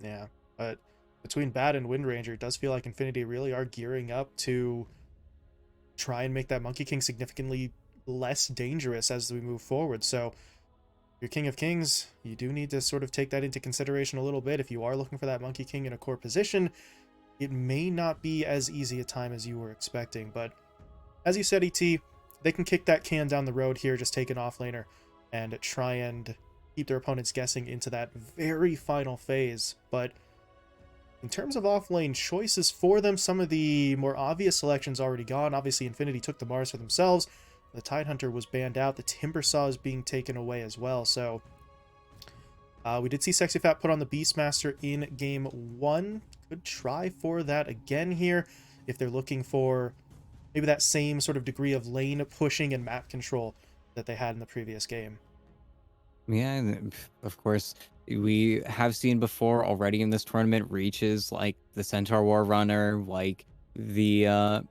Yeah, but between Bat and Wind Ranger, it does feel like Infinity really are gearing up to try and make that Monkey King significantly less dangerous as we move forward. So your King of Kings, you do need to sort of take that into consideration a little bit. If you are looking for that Monkey King in a core position, it may not be as easy a time as you were expecting. But as you said, ET, they can kick that can down the road here, just take an offlaner and try and keep their opponents guessing into that very final phase. But in terms of offlane choices for them, some of the more obvious selections already gone. Obviously, Infinity took the Mars for themselves. The Tidehunter was banned out. The Timbersaw is being taken away as well. So we did see Sexy Fat put on the Beastmaster in Game 1. Could try for that again here if they're looking for maybe that same sort of degree of lane pushing and map control that they had in the previous game. Yeah, and of course, we have seen before already in this tournament reaches like the Centaur War Runner, the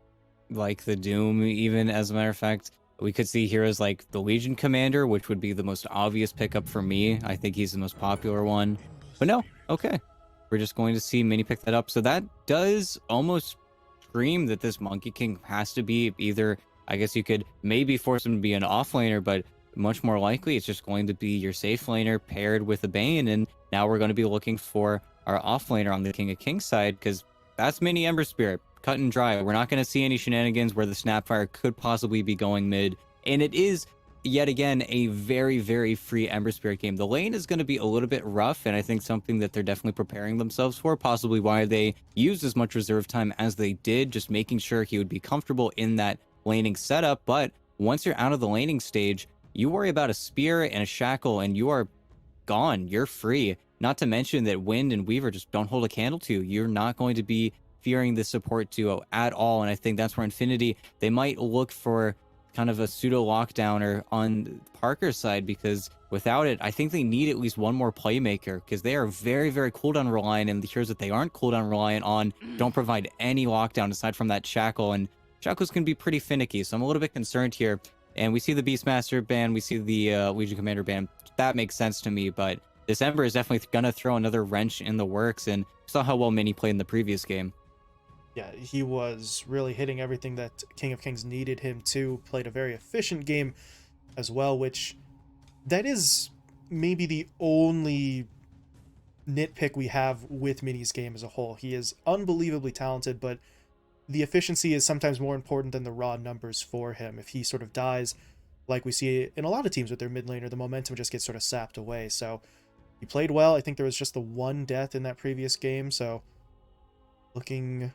like the Doom, even as a matter of fact. We could see heroes like the Legion Commander, which would be the most obvious pickup for me. I think he's the most popular one. But no, okay. We're just going to see Mini pick that up. So that does almost scream that this Monkey King has to be either, I guess you could maybe force him to be an offlaner, but much more likely it's just going to be your safe laner paired with a Bane. And now we're going to be looking for our offlaner on the King of Kings side, because that's Mini Ember Spirit, cut and dry. We're not going to see any shenanigans where the Snapfire could possibly be going mid. And it is, yet again, a very, very free Ember Spirit game. The lane is going to be a little bit rough, and I think something that they're definitely preparing themselves for, possibly why they used as much reserve time as they did, just making sure he would be comfortable in that laning setup. But once you're out of the laning stage, you worry about a spear and a shackle, and you are gone. You're free. Not to mention that Wind and Weaver just don't hold a candle to. You're not going to be fearing the support duo at all. And I think that's where Infinity, they might look for kind of a pseudo lockdowner on Parker's side, because without it, I think they need at least one more playmaker, because they are very, very cooldown reliant, and the heroes that they aren't cooldown reliant on don't provide any lockdown aside from that shackle. And shackles can be pretty finicky. So I'm a little bit concerned here. And we see the Beastmaster ban, we see the Legion Commander ban. That makes sense to me, but this Ember is definitely going to throw another wrench in the works, and saw how well Mini played in the previous game. Yeah, he was really hitting everything that King of Kings needed him to. Played a very efficient game as well, which that is maybe the only nitpick we have with Mini's game as a whole. He is unbelievably talented, but the efficiency is sometimes more important than the raw numbers for him. If he sort of dies, like we see in a lot of teams with their mid laner, the momentum just gets sort of sapped away. So he played well. I think there was just the one death in that previous game, so looking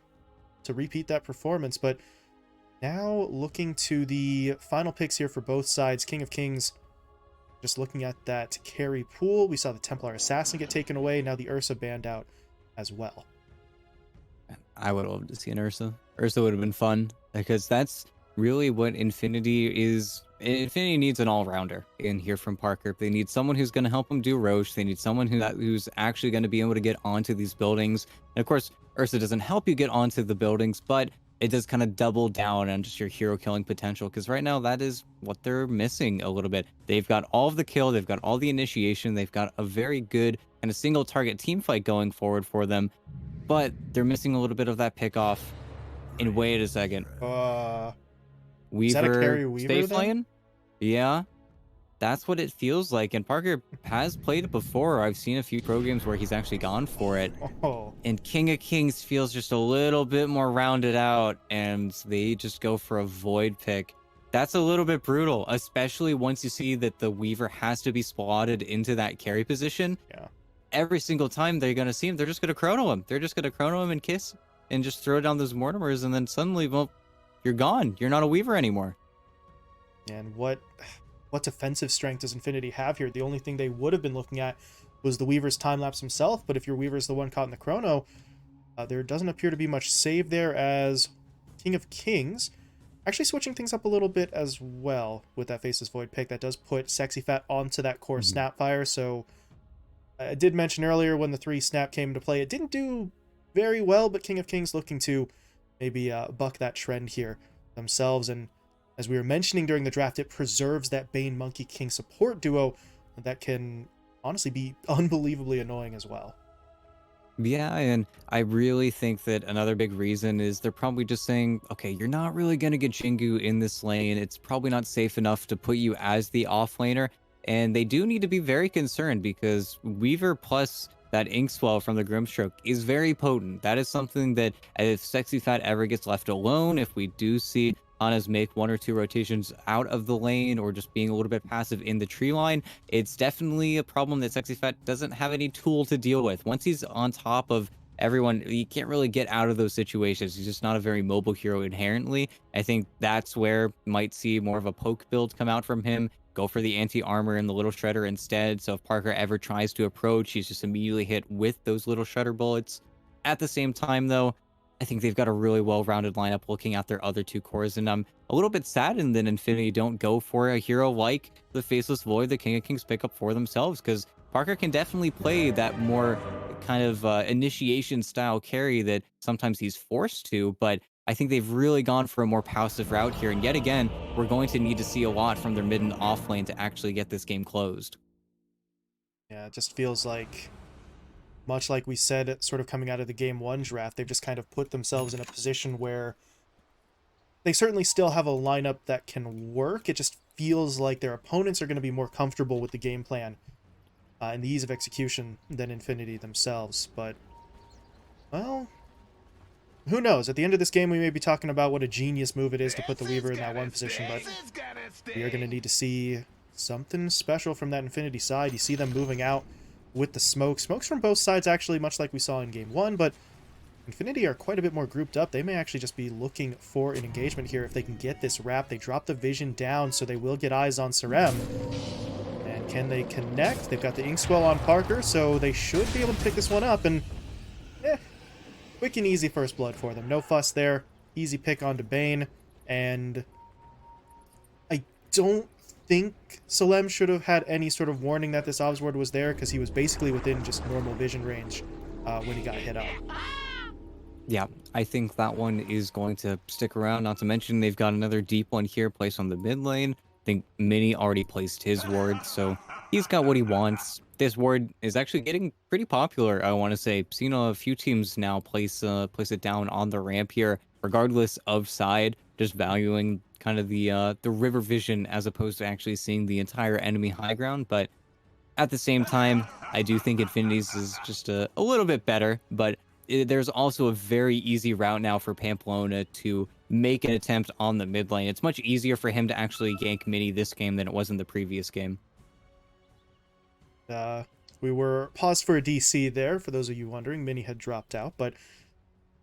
to repeat that performance. But now looking to the final picks here for both sides. King of Kings, just looking at that carry pool, we saw the Templar Assassin get taken away. Now the Ursa banned out as well. I would love to see an Ursa. Ursa would have been fun, because that's really what Infinity is. Infinity needs an all-rounder in here from Parker. They need someone who's going to help them do Rosh. They need someone who's actually going to be able to get onto these buildings. And of course, Ursa doesn't help you get onto the buildings, but it does kind of double down on just your hero killing potential, because right now that is what they're missing a little bit. They've got all of the kill, they've got all the initiation, they've got a very good kind of single target team fight going forward for them, but they're missing a little bit of that pickoff. And wait a second, Uh, is that a Weaver carry Weaver stay then? playing? Yeah, that's what it feels like. And Parker has played it before. I've seen a few pro games where he's actually gone for it. Oh, And King of Kings feels just a little bit more rounded out, and they just go for a Void pick. That's a little bit brutal, especially once you see that the Weaver has to be slotted into that carry position. yeah. Every single time they're going to see him, they're just going to chrono him. They're just going to chrono him and kiss and just throw down those Mortimers, and then suddenly, well, you're gone. You're not a Weaver anymore. And what defensive strength does Infinity have here? The only thing they would have been looking at was the Weaver's time lapse himself, but if your Weaver's the one caught in the chrono, there doesn't appear to be much save there, as King of Kings actually switching things up a little bit as well with that Faceless Void pick. That does put Sexy Fat onto that core Snapfire, so I did mention earlier when the 3 snap came into play, it didn't do very well, but King of Kings looking to maybe buck that trend here themselves. And as we were mentioning during the draft, it preserves that Bane Monkey King support duo that can honestly be unbelievably annoying as well. Yeah, and I really think that another big reason is they're probably just saying, okay, you're not really going to get Jingu in this lane. It's probably not safe enough to put you as the offlaner. And they do need to be very concerned because Weaver plus that Inkswell from the Grimstroke is very potent. That is something that if Sexy Fat ever gets left alone, if we do see Hanas make one or two rotations out of the lane or just being a little bit passive in the tree line, it's definitely a problem that Sexy Fat doesn't have any tool to deal with. Once he's on top of everyone, he can't really get out of those situations. He's just not a very mobile hero inherently. I think that's where might see more of a poke build come out from him. Go for the anti-armor and the little shredder instead. So if Parker ever tries to approach, he's just immediately hit with those little shredder bullets. At the same time, though, I think they've got a really well-rounded lineup looking at their other two cores, and I'm a little bit saddened that Infinity don't go for a hero like the Faceless Void the King of Kings pick up for themselves, because Parker can definitely play that more kind of initiation style carry that sometimes he's forced to, but I think they've really gone for a more passive route here, and yet again, we're going to need to see a lot from their mid and off lane to actually get this game closed. Yeah, it just feels like, much like we said, sort of coming out of the game one draft, they've just kind of put themselves in a position where they certainly still have a lineup that can work. It just feels like their opponents are going to be more comfortable with the game plan and the ease of execution than Infinity themselves. But, well, who knows? At the end of this game, we may be talking about what a genius move it is to put the Weaver in that one position, but we are going to need to see something special from that Infinity side. You see them moving out with the smoke. Smokes from both sides, actually, much like we saw in game one, but Infinity are quite a bit more grouped up. They may actually just be looking for an engagement here if they can get this wrap. They drop the vision down, so they will get eyes on Sarem. And can they connect? They've got the Inkswell on Parker, so they should be able to pick this one up. And, quick and easy first blood for them. No fuss there. Easy pick onto Bane. And I don't think Salem should have had any sort of warning that this Obs Ward was there, because he was basically within just normal vision range when he got hit up. Yeah, I think that one is going to stick around. Not to mention they've got another deep one here placed on the mid lane. I think Mini already placed his ward, so he's got what he wants. This ward is actually getting pretty popular, I want to say. Seen a few teams now place it down on the ramp here, regardless of side, just valuing kind of the river vision as opposed to actually seeing the entire enemy high ground. But at the same time, I do think Infinity's is just a little bit better, but there's also a very easy route now for Pamplona to make an attempt on the mid lane. It's much easier for him to actually gank Mini this game than it was in the previous game. We were paused for a DC there, for those of you wondering. Mini had dropped out, but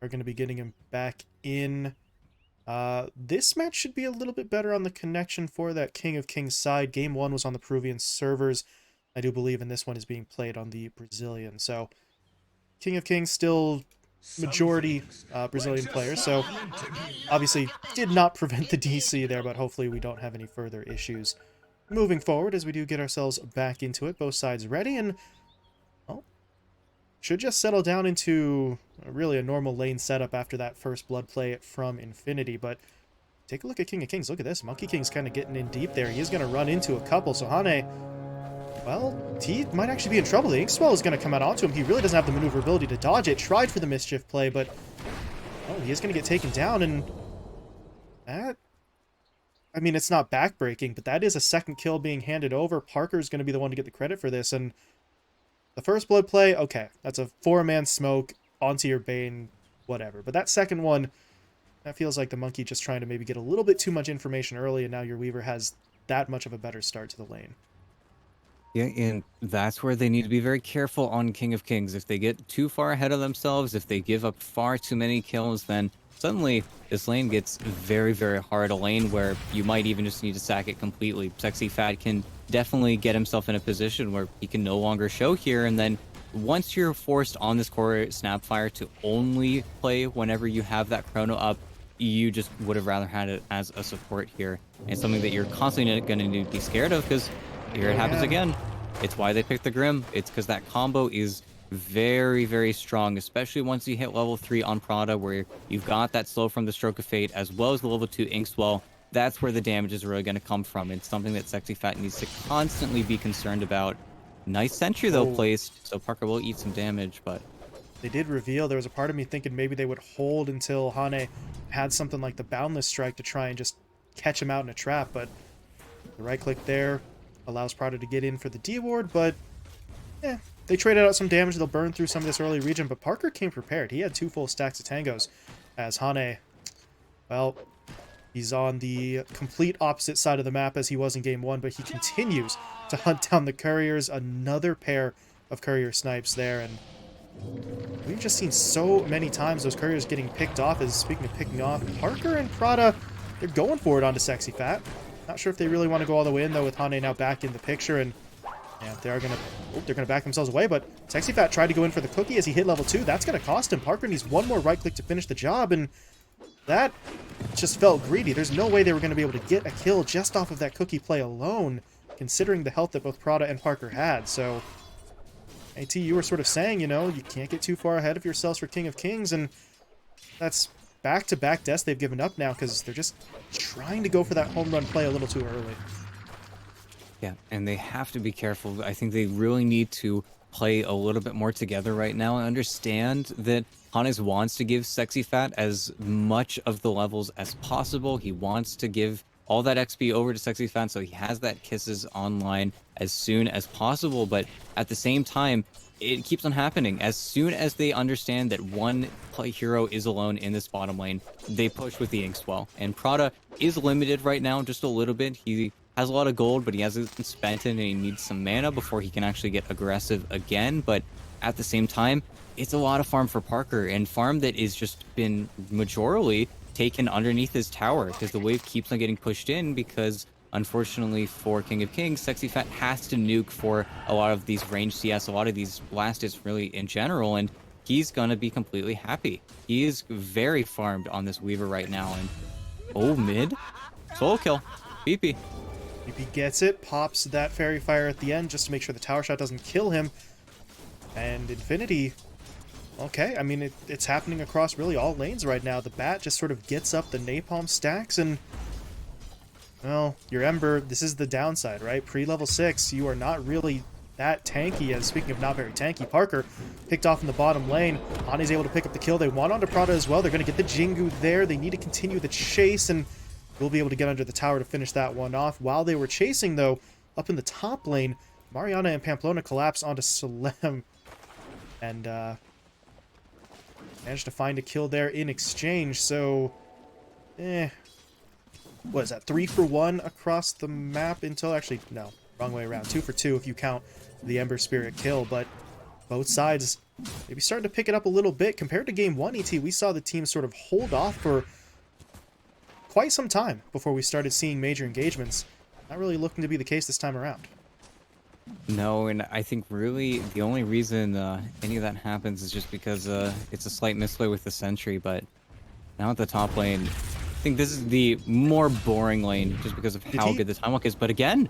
are going to be getting him back in. This match should be a little bit better on the connection for that King of Kings side. Game 1 was on the Peruvian servers, I do believe, and this one is being played on the Brazilian. So, King of Kings still majority Brazilian players, so obviously did not prevent the DC there, but hopefully we don't have any further issues moving forward as we do get ourselves back into it. Both sides ready, and, well, should just settle down into really a normal lane setup after that first blood play from Infinity. But take a look at King of Kings. Look at this. Monkey King's kind of getting in deep there. He is going to run into a couple, so Hane, well, he might actually be in trouble. The Inkswell is going to come out onto him. He really doesn't have the maneuverability to dodge it. Tried for the mischief play, but, oh, he is going to get taken down, and that, I mean, it's not backbreaking, but that is a second kill being handed over. Parker's going to be the one to get the credit for this, and the first blood play, okay, that's a four-man smoke onto your Bane, whatever. But that second one, that feels like the Monkey just trying to maybe get a little bit too much information early, and now your Weaver has that much of a better start to the lane. Yeah, and that's where they need to be very careful on King of Kings. If they get too far ahead of themselves, if they give up far too many kills, then suddenly this lane gets very, very hard. A lane where you might even just need to sack it completely. Sexy Fat can definitely get himself in a position where he can no longer show here, and then once you're forced on this core Snapfire to only play whenever you have that chrono up, you just would have rather had it as a support here, and something that you're constantly going to need to be scared of, because here it happens again. It's why they picked the Grim. It's because that combo is very, very strong, especially once you hit level 3 on Prada, where you've got that slow from the Stroke of Fate, as well as the level 2 Inkswell. That's where the damage is really going to come from. It's something that Sexy Fat needs to constantly be concerned about. Nice sentry, though, placed, so Parker will eat some damage, but they did reveal, there was a part of me thinking maybe they would hold until Hane had something like the Boundless Strike to try and just catch him out in a trap, but the right click there allows Prada to get in for the D ward, but yeah, they traded out some damage. They'll burn through some of this early region, but Parker came prepared. He had 2 full stacks of tangos as Hane, well, he's on the complete opposite side of the map as he was in game 1, but he continues to hunt down the couriers. Another pair of courier snipes there, and we've just seen so many times those couriers getting picked off. As speaking of picking off, Parker and Prada, they're going for it onto Sexy Fat. Not sure if they really want to go all the way in, though, with Hane now back in the picture, and yeah, they're gonna back themselves away, but Sexy Fat tried to go in for the cookie as he hit level 2. That's gonna cost him. Parker needs one more right click to finish the job, and that just felt greedy. There's no way they were gonna be able to get a kill just off of that cookie play alone, considering the health that both Prada and Parker had. So AT, you were sort of saying, you know, you can't get too far ahead of yourselves for King of Kings, and that's back-to-back deaths they've given up now because they're just trying to go for that home run play a little too early. Yeah, and they have to be careful. I think they really need to play a little bit more together right now and understand that Hannes wants to give Sexy Fat as much of the levels as possible. He wants to give all that XP over to Sexy Fat so he has that Kisses online as soon as possible. But at the same time, it keeps on happening. As soon as they understand that one hero is alone in this bottom lane, they push with the Inkswell. And Prada is limited right now just a little bit. He has a lot of gold, but he hasn't spent it, and he needs some mana before he can actually get aggressive again. But at the same time, it's a lot of farm for Parker, and farm that is just been majorly taken underneath his tower because the wave keeps on getting pushed in because unfortunately for King of Kings, Sexy Fat has to nuke for a lot of these range CS, a lot of these last hits really in general, and he's gonna be completely happy. He is very farmed on this Weaver right now, and oh, mid solo kill, PP. PP gets it, pops that Fairy Fire at the end just to make sure the tower shot doesn't kill him. And Infinity, okay, I mean, it's happening across really all lanes right now. The Bat just sort of gets up the Napalm stacks, and, well, your Ember, this is the downside, right? Pre-level 6, you are not really that tanky, as speaking of not very tanky, Parker picked off in the bottom lane. Hane's able to pick up the kill. They want onto Prada as well. They're going to get the Jingu there. They need to continue the chase, and we'll be able to get under the tower to finish that one off. While they were chasing, though, up in the top lane, Mariana and Pamplona collapse onto Salem, and managed to find a kill there in exchange. So, what is that? 3 for 1 across the map until, actually, no, wrong way around. 2 for 2 if you count the Ember Spirit kill, but both sides maybe starting to pick it up a little bit. Compared to game 1, ET, we saw the team sort of hold off for quite some time before we started seeing major engagements. Not really looking to be the case this time around. No, and I think really the only reason any of that happens is just because it's a slight misplay with the Sentry, but now at the top lane, I think this is the more boring lane just because of how good the time walk is. But again,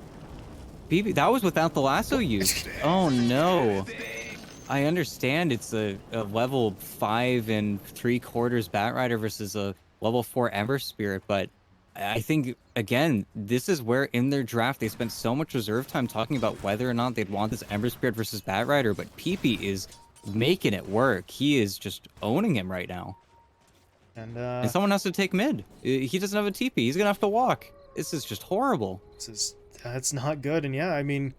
BB, that was without the lasso used. Oh no. I understand it's a level 5 and 3/4 Batrider versus a level 4 Ember Spirit, but I think, again, this is where in their draft they spent so much reserve time talking about whether or not they'd want this Ember Spirit versus Batrider, but PP is making it work. He is just owning him right now. And someone has to take mid. He doesn't have a TP. He's going to have to walk. This is just horrible. That's not good, and yeah, I mean,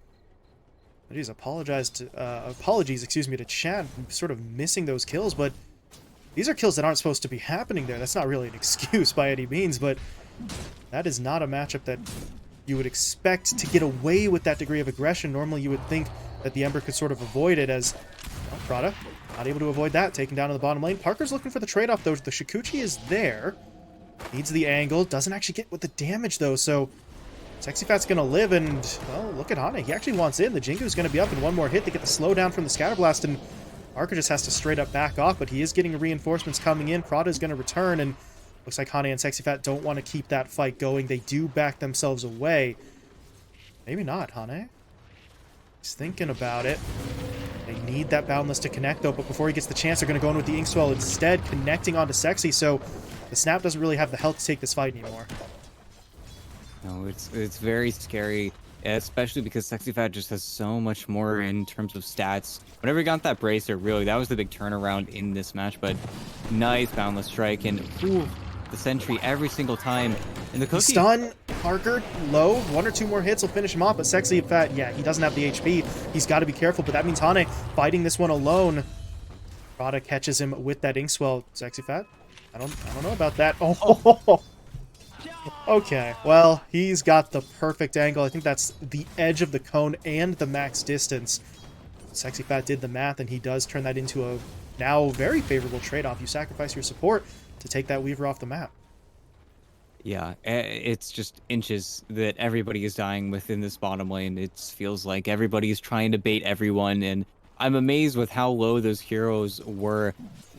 geez, apologies, excuse me, to Chad, sort of missing those kills, but these are kills that aren't supposed to be happening there. That's not really an excuse by any means, but that is not a matchup that you would expect to get away with that degree of aggression. Normally, you would think that the Ember could sort of avoid it as, well, Prada not able to avoid that, taken down in the bottom lane. Parker's looking for the trade-off, though. The Shikuchi is there. Needs the angle. Doesn't actually get with the damage, though, so Sexy Fat's going to live, and, well, look at Hane. He actually wants in. The Jingu's going to be up in one more hit to get the slowdown from the Scatterblast, and Parker just has to straight up back off, but he is getting reinforcements coming in. Prada's going to return, and looks like Hane and Sexy Fat don't want to keep that fight going. They do back themselves away. Maybe not, Hane. He's thinking about it. They need that Boundless to connect, though, but before he gets the chance, they're going to go in with the Inkswell instead, connecting onto Sexy, so the Snap doesn't really have the health to take this fight anymore. No, it's very scary especially because Sexy Fat just has so much more in terms of stats. Whenever he got that bracer, really, that was the big turnaround in this match. But nice boundless strike and ooh, the sentry every single time. And the He's cookie, stunned. Parker, low. One or two more hits will finish him off, but Sexy Fat, yeah, he doesn't have the HP. He's got to be careful, but that means Hane fighting this one alone. Rada catches him with that Inkswell. Sexy Fat? I don't know about that. Oh, okay. Well, he's got the perfect angle. I think that's the edge of the cone and the max distance. Sexy Fat did the math, and he does turn that into a now very favorable trade-off. You sacrifice your support to take that Weaver off the map. yeah, it's just inches that everybody is dying within this bottom lane. It feels like everybody is trying to bait everyone, and I'm amazed with how low those heroes were.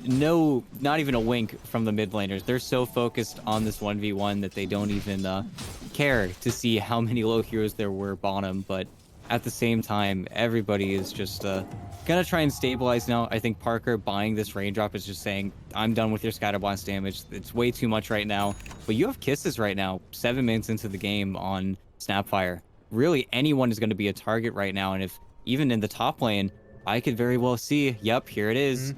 No, not even a wink from the mid laners. They're so focused on this 1v1 that they don't even care to see how many low heroes there were bottom. But at the same time, everybody is just gonna try and stabilize now. I think Parker buying this raindrop is just saying, I'm done with your scatterblast damage. It's way too much right now. But you have kisses right now, 7 minutes into the game on Snapfire. Really, anyone is going to be a target right now. And if even in the top lane, I could very well see, yep, here it is.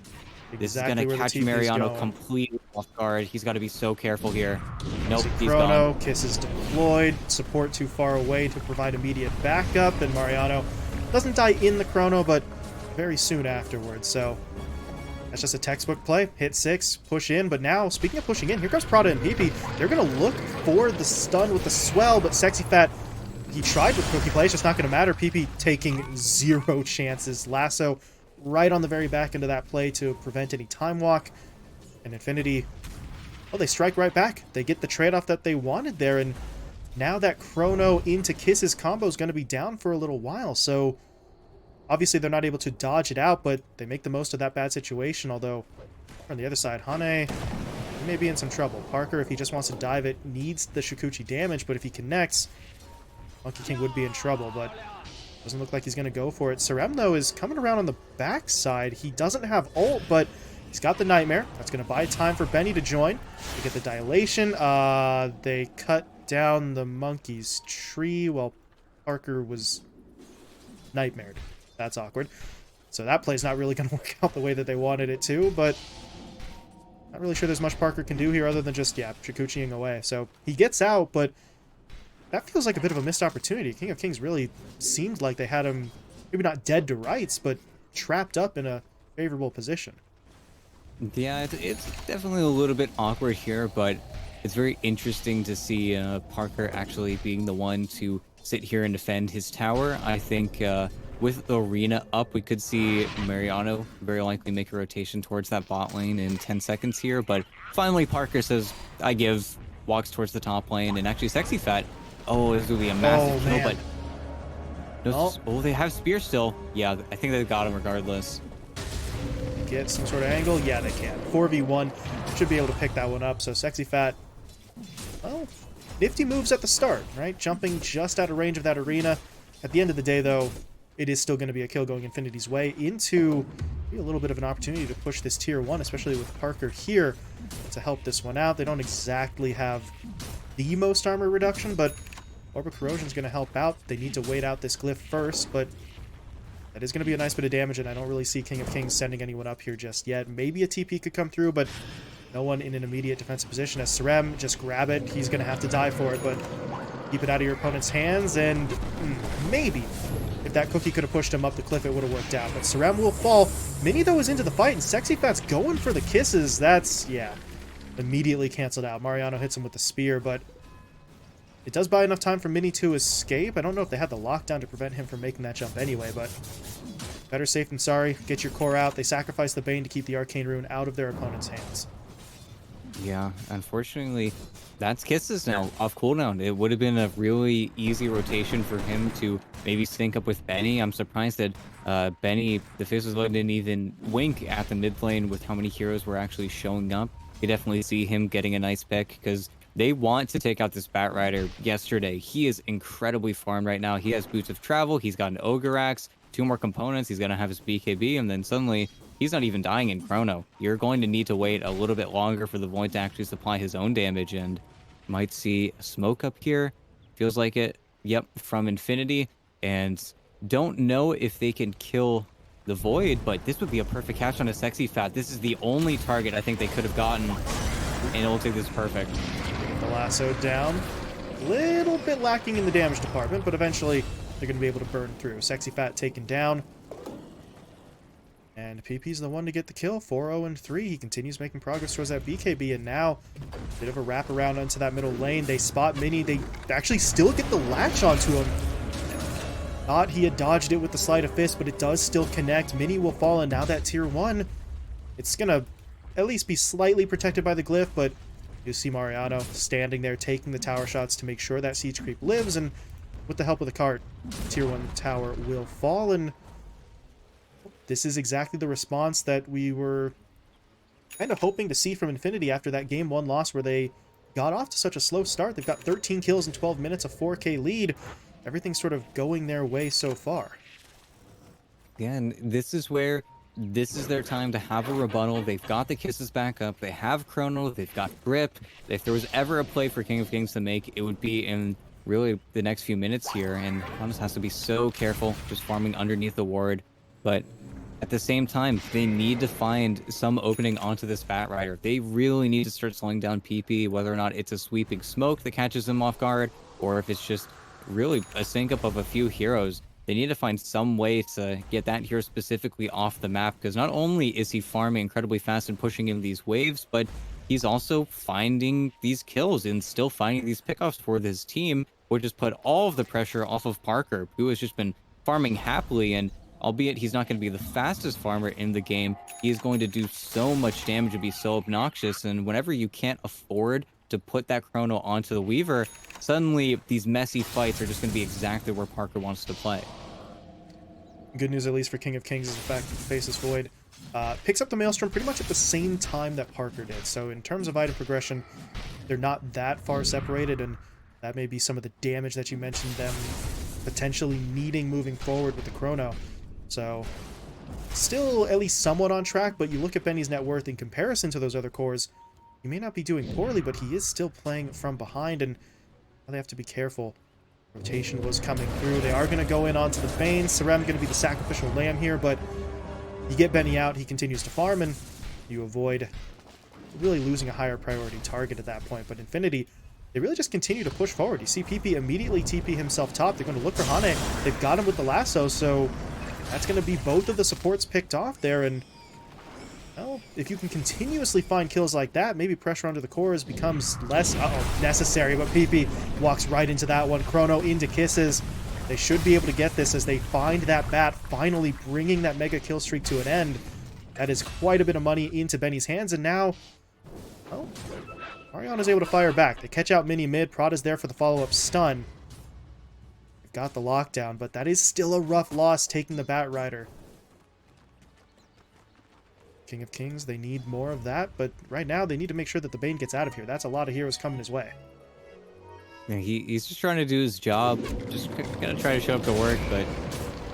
This is going Exactly to where the catch TP is Mariano going. completely off guard. He's got to be so careful here. Nope, he's Chrono, gone. Kiss is deployed, support too far away to provide immediate backup, and Mariano doesn't die in the Chrono, but very soon afterwards, so that's just a textbook play. Hit 6, push in, but now, speaking of pushing in, here comes Prada and PP. They're going to look for the stun with the swell, but Sexy Fat, he tried with Cookie Play, it's just not going to matter. PP taking 0 chances. Lasso right on the very back end of that play to prevent any time walk, and Infinity, well, they strike right back. They get the trade-off that they wanted there, and now that Chrono into Kiss's combo is going to be down for a little while, so obviously they're not able to dodge it out, but they make the most of that bad situation, although on the other side, Hane may be in some trouble. Parker, if he just wants to dive it, needs the Shikuchi damage, but if he connects, Monkey King would be in trouble, but doesn't look like he's going to go for it. Sarem, though, is coming around on the backside. He doesn't have ult, but he's got the Nightmare. That's going to buy time for Benny to join. They get the Dilation. They cut down the Monkey's tree while Parker was Nightmared. That's awkward. So that play's not really going to work out the way that they wanted it to, but not really sure there's much Parker can do here other than just, yeah, Shikuchiing away. So he gets out, but that feels like a bit of a missed opportunity. King of Kings really seemed like they had him, maybe not dead to rights, but trapped up in a favorable position. Yeah, it's definitely a little bit awkward here, but it's very interesting to see Parker actually being the one to sit here and defend his tower. I think with the arena up, we could see Mariano very likely make a rotation towards that bot lane in 10 seconds here, but finally Parker says, I give, walks towards the top lane, and actually Sexy Fat, oh, this will be a massive kill, but no, oh, they have spear still. Yeah, I think they got him regardless. Get some sort of angle? Yeah, they can. 4v1. Should be able to pick that one up. So Sexy Fat, well, nifty moves at the start, right? Jumping just out of range of that arena. At the end of the day, though, it is still going to be a kill going Infinity's way into a little bit of an opportunity to push this tier 1, especially with Parker here to help this one out. They don't exactly have the most armor reduction, but Orb of Corrosion is going to help out. They need to wait out this glyph first, but that is going to be a nice bit of damage, and I don't really see King of Kings sending anyone up here just yet. Maybe a TP could come through, but no one in an immediate defensive position. As Sarem, just grab it. He's going to have to die for it, but keep it out of your opponent's hands, and maybe if that cookie could have pushed him up the cliff, it would have worked out. But Sarem will fall. Mini, though, is into the fight, and Sexy Fat's going for the kisses. That's, yeah, immediately canceled out. Mariano hits him with the spear, but it does buy enough time for Mini to escape. I don't know if they had the lockdown to prevent him from making that jump anyway, but better safe than sorry. Get your core out. They sacrifice the Bane to keep the Arcane Rune out of their opponent's hands. Yeah, unfortunately, that's Kisses now off cooldown. It would have been a really easy rotation for him to maybe sync up with Benny. I'm surprised that Benny, the Faceless Lord, didn't even wink at the mid lane with how many heroes were actually showing up. You definitely see him getting a nice pick because they want to take out this Bat Rider yesterday. He is incredibly farmed right now. He has Boots of Travel. He's got an Ogre Axe, 2 more components. He's going to have his BKB, and then suddenly he's not even dying in Chrono. You're going to need to wait a little bit longer for the Void to actually supply his own damage, and might see a smoke up here. Feels like it. Yep, from Infinity, and don't know if they can kill the Void, but this would be a perfect catch on a Sexy Fat. This is the only target I think they could have gotten, and it looks like this is perfect. The lasso down. A little bit lacking in the damage department, but eventually they're going to be able to burn through. Sexy Fat taken down. And PP's the one to get the kill, 4-0-3. He continues making progress towards that BKB, and now a bit of a wraparound onto that middle lane. They spot Mini. They actually still get the latch onto him. Thought he had dodged it with the sleight of fist, but it does still connect. Mini will fall, and now that tier 1, it's going to at least be slightly protected by the glyph, but you see Mariano standing there taking the tower shots to make sure that siege creep lives, and with the help of the cart, tier 1 tower will fall, and this is exactly the response that we were kind of hoping to see from Infinity after that game 1 loss where they got off to such a slow start. They've got 13 kills in 12 minutes, a 4K lead. Everything's sort of going their way so far. Yeah, and this is where this is their time to have a rebuttal. They've got the kisses back up. They have Chrono. They've got grip. If there was ever a play for King of Kings to make, it would be in really the next few minutes here. And Thomas has to be so careful just farming underneath the ward. But at the same time, they need to find some opening onto this Bat Rider. They really need to start slowing down PP, whether or not it's a sweeping smoke that catches them off guard, or if it's just really a sync up of a few heroes. They need to find some way to get that hero specifically off the map, because not only is he farming incredibly fast and pushing in these waves, but he's also finding these kills and still finding these pickoffs for this team, which has put all of the pressure off of Parker, who has just been farming happily. And albeit he's not going to be the fastest farmer in the game, he is going to do so much damage and be so obnoxious. And whenever you can't afford to put that Chrono onto the Weaver, suddenly these messy fights are just going to be exactly where Parker wants to play. Good news, at least for King of Kings, is the fact that the Faceless Void picks up the Maelstrom pretty much at the same time that Parker did. So in terms of item progression, they're not that far separated, and that may be some of the damage that you mentioned them potentially needing moving forward with the Chrono. So still at least somewhat on track, but you look at Benny's net worth in comparison to those other cores, he may not be doing poorly, but he is still playing from behind, and they have to be careful. Rotation was coming through. They are going to go in onto the Bane. Sarem going to be the sacrificial lamb here, but you get Benny out, he continues to farm, and you avoid really losing a higher priority target at that point. But Infinity, they really just continue to push forward. You see PP immediately TP himself top. They're going to look for Hane. They've got him with the lasso, so that's going to be both of the supports picked off there, and well, if you can continuously find kills like that, maybe pressure onto the cores becomes less necessary, but PP walks right into that one. Chrono into kisses. They should be able to get this as they find that bat, finally bringing that mega kill streak to an end. That is quite a bit of money into Benny's hands, and now, well, Mariano's able to fire back. They catch out Mini mid. Prada's there for the follow-up stun. They've got the lockdown, but that is still a rough loss taking the Bat Rider. King of Kings, they need more of that, but right now they need to make sure that the Bane gets out of here. That's a lot of heroes coming his way. Yeah, he's just trying to do his job, just gonna try to show up to work, but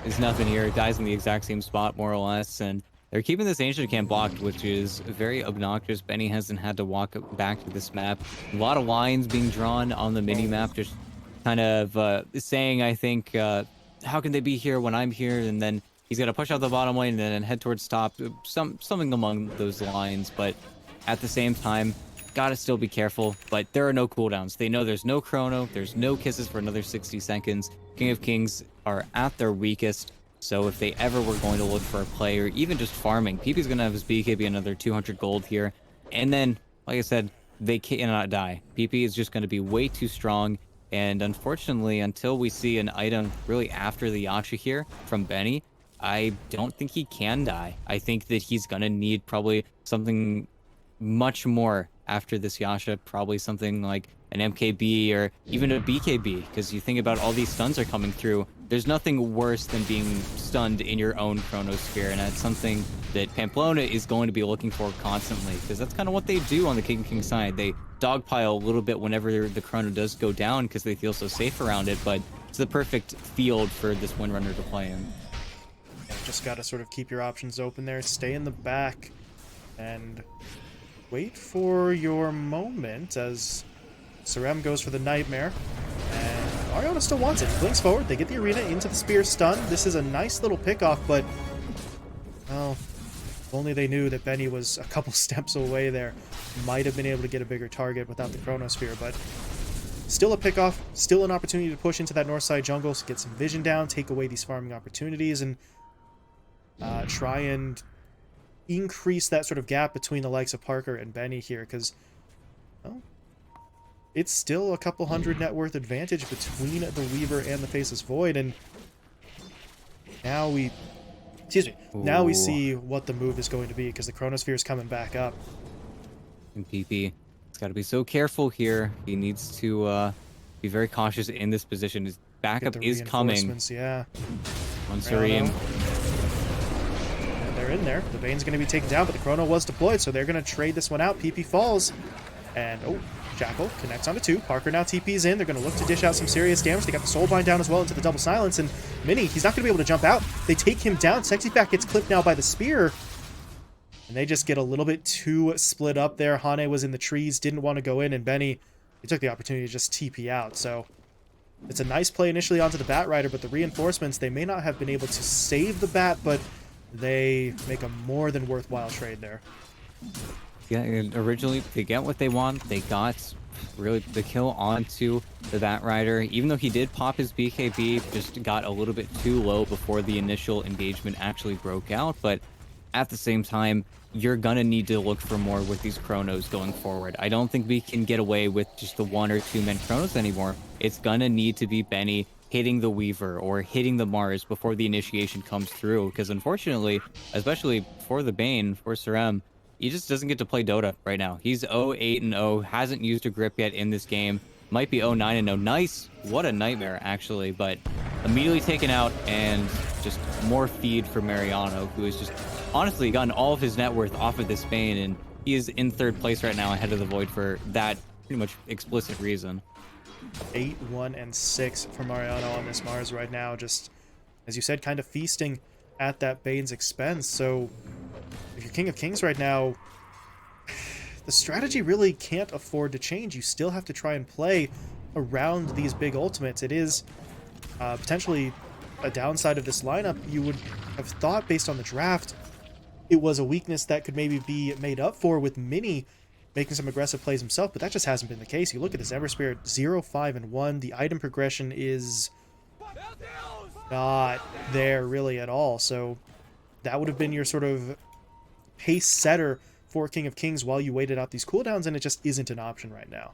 there's nothing here. It dies in the exact same spot, more or less, and they're keeping this ancient camp blocked, which is very obnoxious. Benny hasn't had to walk back to this map. A lot of lines being drawn on the mini-map, just kind of saying, I think, how can they be here when I'm here? And then he's got to push out the bottom lane and then head towards top, something along those lines. But at the same time, gotta still be careful. But there are no cooldowns. They know there's no Chrono, there's no kisses for another 60 seconds. King of Kings are at their weakest. So if they ever were going to look for a play or even just farming, PP's going to have his BKB another 200 gold here. And then, like I said, they cannot die. PP is just going to be way too strong. And unfortunately, until we see an item really after the Yacha here from Benny, I don't think he can die. I think that he's going to need probably something much more after this Yasha, probably something like an MKB or even a BKB, because you think about all these stuns are coming through. There's nothing worse than being stunned in your own Chronosphere, and that's something that Pamplona is going to be looking for constantly, because that's kind of what they do on the King King side. They dogpile a little bit whenever the Chrono does go down because they feel so safe around it, but it's the perfect field for this Windrunner to play in. Yeah, just got to sort of keep your options open there, stay in the back, and wait for your moment as Sarem goes for the Nightmare, and Mariano still wants it. Flings forward. They get the arena into the spear stun. This is a nice little pickoff, but, well, if only they knew that Benny was a couple steps away there. Might have been able to get a bigger target without the Chronosphere, but still a pickoff, still an opportunity to push into that north side jungle, get some vision down, take away these farming opportunities, and try and increase that sort of gap between the likes of Parker and Benny here, because, well, it's still a couple hundred net worth advantage between the Weaver and the Faceless Void, and now we... Excuse me. Ooh. Now we see what the move is going to be, because the Chronosphere is coming back up. And PP, he's got to be so careful here. He needs to be very cautious in this position. His backup is coming. Yeah. On Surim. And they're in there. The Bane's going to be taken down, but the Chrono was deployed, so they're going to trade this one out. PP falls. And, oh, Jackal connects onto 2. Parker now TP's in. They're going to look to dish out some serious damage. They got the Soulbind down as well into the double silence. And Mini, he's not going to be able to jump out. They take him down. Sexy Fat gets clipped now by the spear. And they just get a little bit too split up there. Hane was in the trees, didn't want to go in. And Benny, he took the opportunity to just TP out. So it's a nice play initially onto the Bat Rider, but the reinforcements, they may not have been able to save the Bat, but they make a more than worthwhile trade there. Yeah, originally they get what they want. They got really the kill onto the Bat Rider. Even though he did pop his BKB, just got a little bit too low before the initial engagement actually broke out. But at the same time, you're gonna need to look for more with these Chronos going forward. I don't think we can get away with just the 1 or 2 man Chronos anymore. It's gonna need to be Benny hitting the Weaver or hitting the Mars before the initiation comes through. Because unfortunately, especially for the Bane, for Surim, he just doesn't get to play Dota right now. He's 0-8-0, hasn't used a grip yet in this game. Might be 0-9-0. Nice. What a nightmare, actually. But immediately taken out, and just more feed for Mariano, who has just honestly gotten all of his net worth off of this Bane, and he is in 3rd place right now ahead of the Void for that pretty much explicit reason. 8, 1, and 6 for Mariano on this Mars right now. Just, as you said, kind of feasting at that Bane's expense. So if you're King of Kings right now, the strategy really can't afford to change. You still have to try and play around these big ultimates. It is potentially a downside of this lineup. You would have thought, based on the draft, it was a weakness that could maybe be made up for with Mini making some aggressive plays himself, but that just hasn't been the case. You look at this Ember Spirit, 0, 5, and 1. The item progression is not there really at all. So that would have been your sort of pace setter for King of Kings while you waited out these cooldowns, and it just isn't an option right now.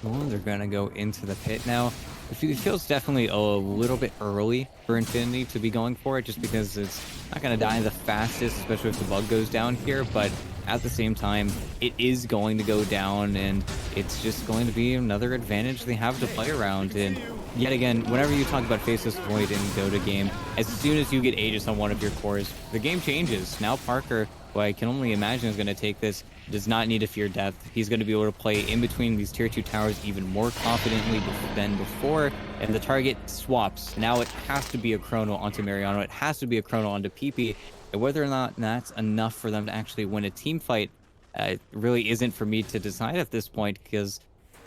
Well, they're going to go into the pit now. It feels definitely a little bit early for Infinity to be going for it, just because it's not going to die the fastest, especially if the bug goes down here, but at the same time, it is going to go down, and it's just going to be another advantage they have to play around. And yet again, whenever you talk about Faceless Void in Dota game, as soon as you get Aegis on one of your cores, the game changes. Now Parker, who I can only imagine is going to take this, does not need to fear death. He's going to be able to play in between these tier 2 towers even more confidently than before, and the target swaps. Now it has to be a Chrono onto Mariano, it has to be a Chrono onto PP, and whether or not that's enough for them to actually win a team fight really isn't for me to decide at this point, because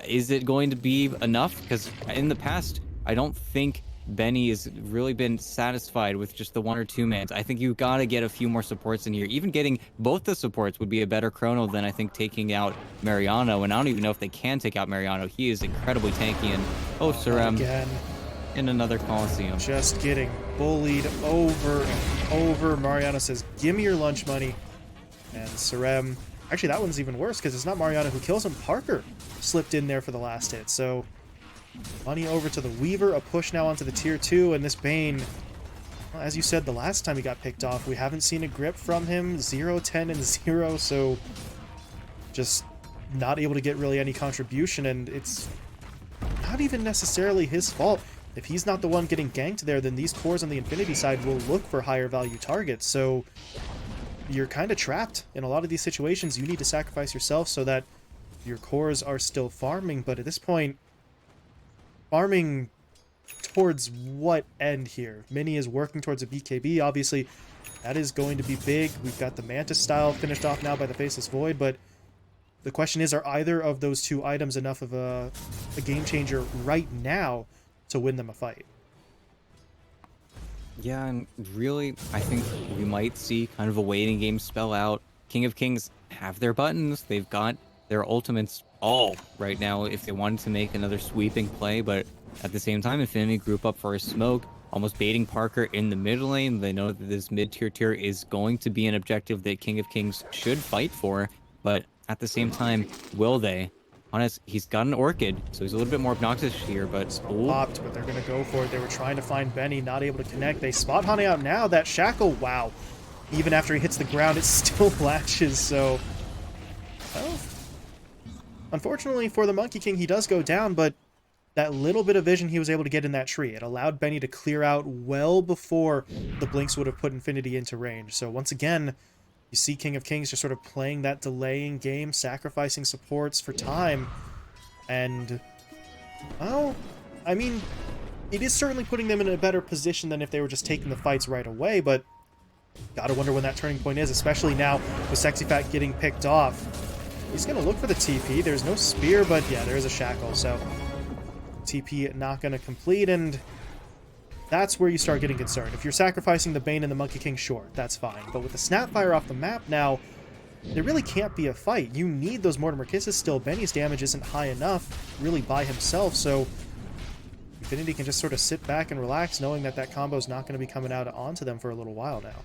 is it going to be enough? Because in the past, I don't think Benny has really been satisfied with just the 1 or 2 mans. I think you got to get a few more supports in here. Even getting both the supports would be a better Chrono than I think taking out Mariano. And I don't even know if they can take out Mariano. He is incredibly tanky. And oh, Surim again in another Coliseum. Just getting bullied over and over. Mariano says, "Give me your lunch money." And Surim, actually that one's even worse because it's not Mariano who kills him. Parker slipped in there for the last hit. So money over to the Weaver, a push now onto the tier 2, and this Bane, well, as you said, the last time he got picked off, we haven't seen a grip from him. 0, 10, and 0, so just not able to get really any contribution, and it's not even necessarily his fault. If he's not the one getting ganked there, then these cores on the Infinity side will look for higher value targets, so you're kind of trapped. In a lot of these situations, you need to sacrifice yourself so that your cores are still farming, but at this point, farming towards what end here? Mini is working towards a BKB, obviously. That is going to be big. We've got the Mantis style finished off now by the Faceless Void, but The question is, are either of those two items enough of a game changer right now to win them a fight? Yeah, and really, I think we might see kind of a waiting game spell out. King of Kings have their buttons. They've got their ultimates all right now if they wanted to make another sweeping play, but at the same time, Infinity group up for a smoke, almost baiting Parker in the mid lane. They know that this mid-tier tier is going to be an objective that King of Kings should fight for, but at the same time, will they? Honest, he's got an Orchid, so he's a little bit more obnoxious here, but Smoke popped, but they're going to go for it. They were trying to find Benny, not able to connect. They spot Honey out now. That Shackle, wow. Even after he hits the ground, it still latches, so... Well, unfortunately for the Monkey King, he does go down, but that little bit of vision he was able to get in that tree, it allowed Benny to clear out well before the Blinks would have put Infinity into range. So once again, you see King of Kings just sort of playing that delaying game, sacrificing supports for time, and... Well, I mean, it is certainly putting them in a better position than if they were just taking the fights right away, but gotta wonder when that turning point is, especially now with Sexy Fat getting picked off. He's gonna look for the TP. There's no spear, but yeah, there is a shackle, so TP not gonna complete, and that's where you start getting concerned. If you're sacrificing the Bane and the Monkey King, sure, that's fine. But with the Snapfire off the map now, there really can't be a fight. You need those Mortimer Kisses still. Benny's damage isn't high enough, really, by himself, so Infinity can just sort of sit back and relax, knowing that that combo's not going to be coming out onto them for a little while now.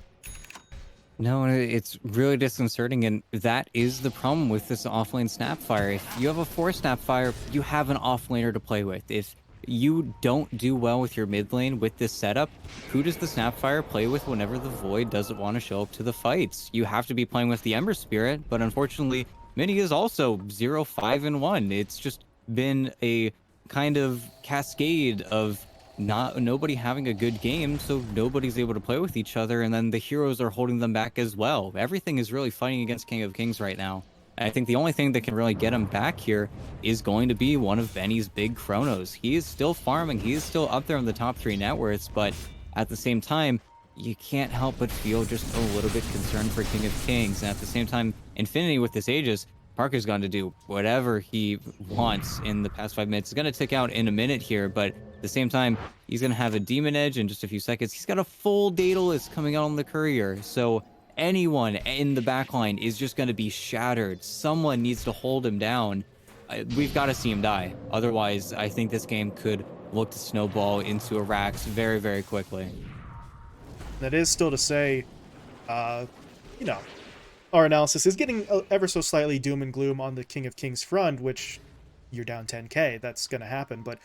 No, it's really disconcerting, and that is the problem with this offlane Snapfire. If you have a 4 Snapfire, you have an offlaner to play with. If you don't do well with your mid lane with this setup, who does the Snapfire play with whenever the Void doesn't want to show up to the fights? You have to be playing with the Ember Spirit, but unfortunately, Mini is also 0, 5, and 1. It's just been a kind of cascade of nobody having a good game, so nobody's able to play with each other, and then the heroes are holding them back as well. Everything is really fighting against King of Kings right now. I think the only thing that can really get him back here is going to be one of Benny's big chronos. He is still farming. He is still up there in the top 3 net worths, but at the same time, you can't help but feel just a little bit concerned for King of Kings. And at the same time, Infinity with this Aegis, Parker's going to do whatever he wants in the past 5 minutes. It's going to tick out in a minute here, but at the same time, he's going to have a Demon Edge in just a few seconds. He's got a full Daedalus coming out on the Courier, so anyone in the backline is just going to be shattered. Someone needs to hold him down. We've got to see him die. Otherwise, I think this game could look to snowball into a Rax very, very quickly. That is still to say, you know, our analysis is getting ever so slightly doom and gloom on the King of Kings front, which you're down 10k. That's going to happen, but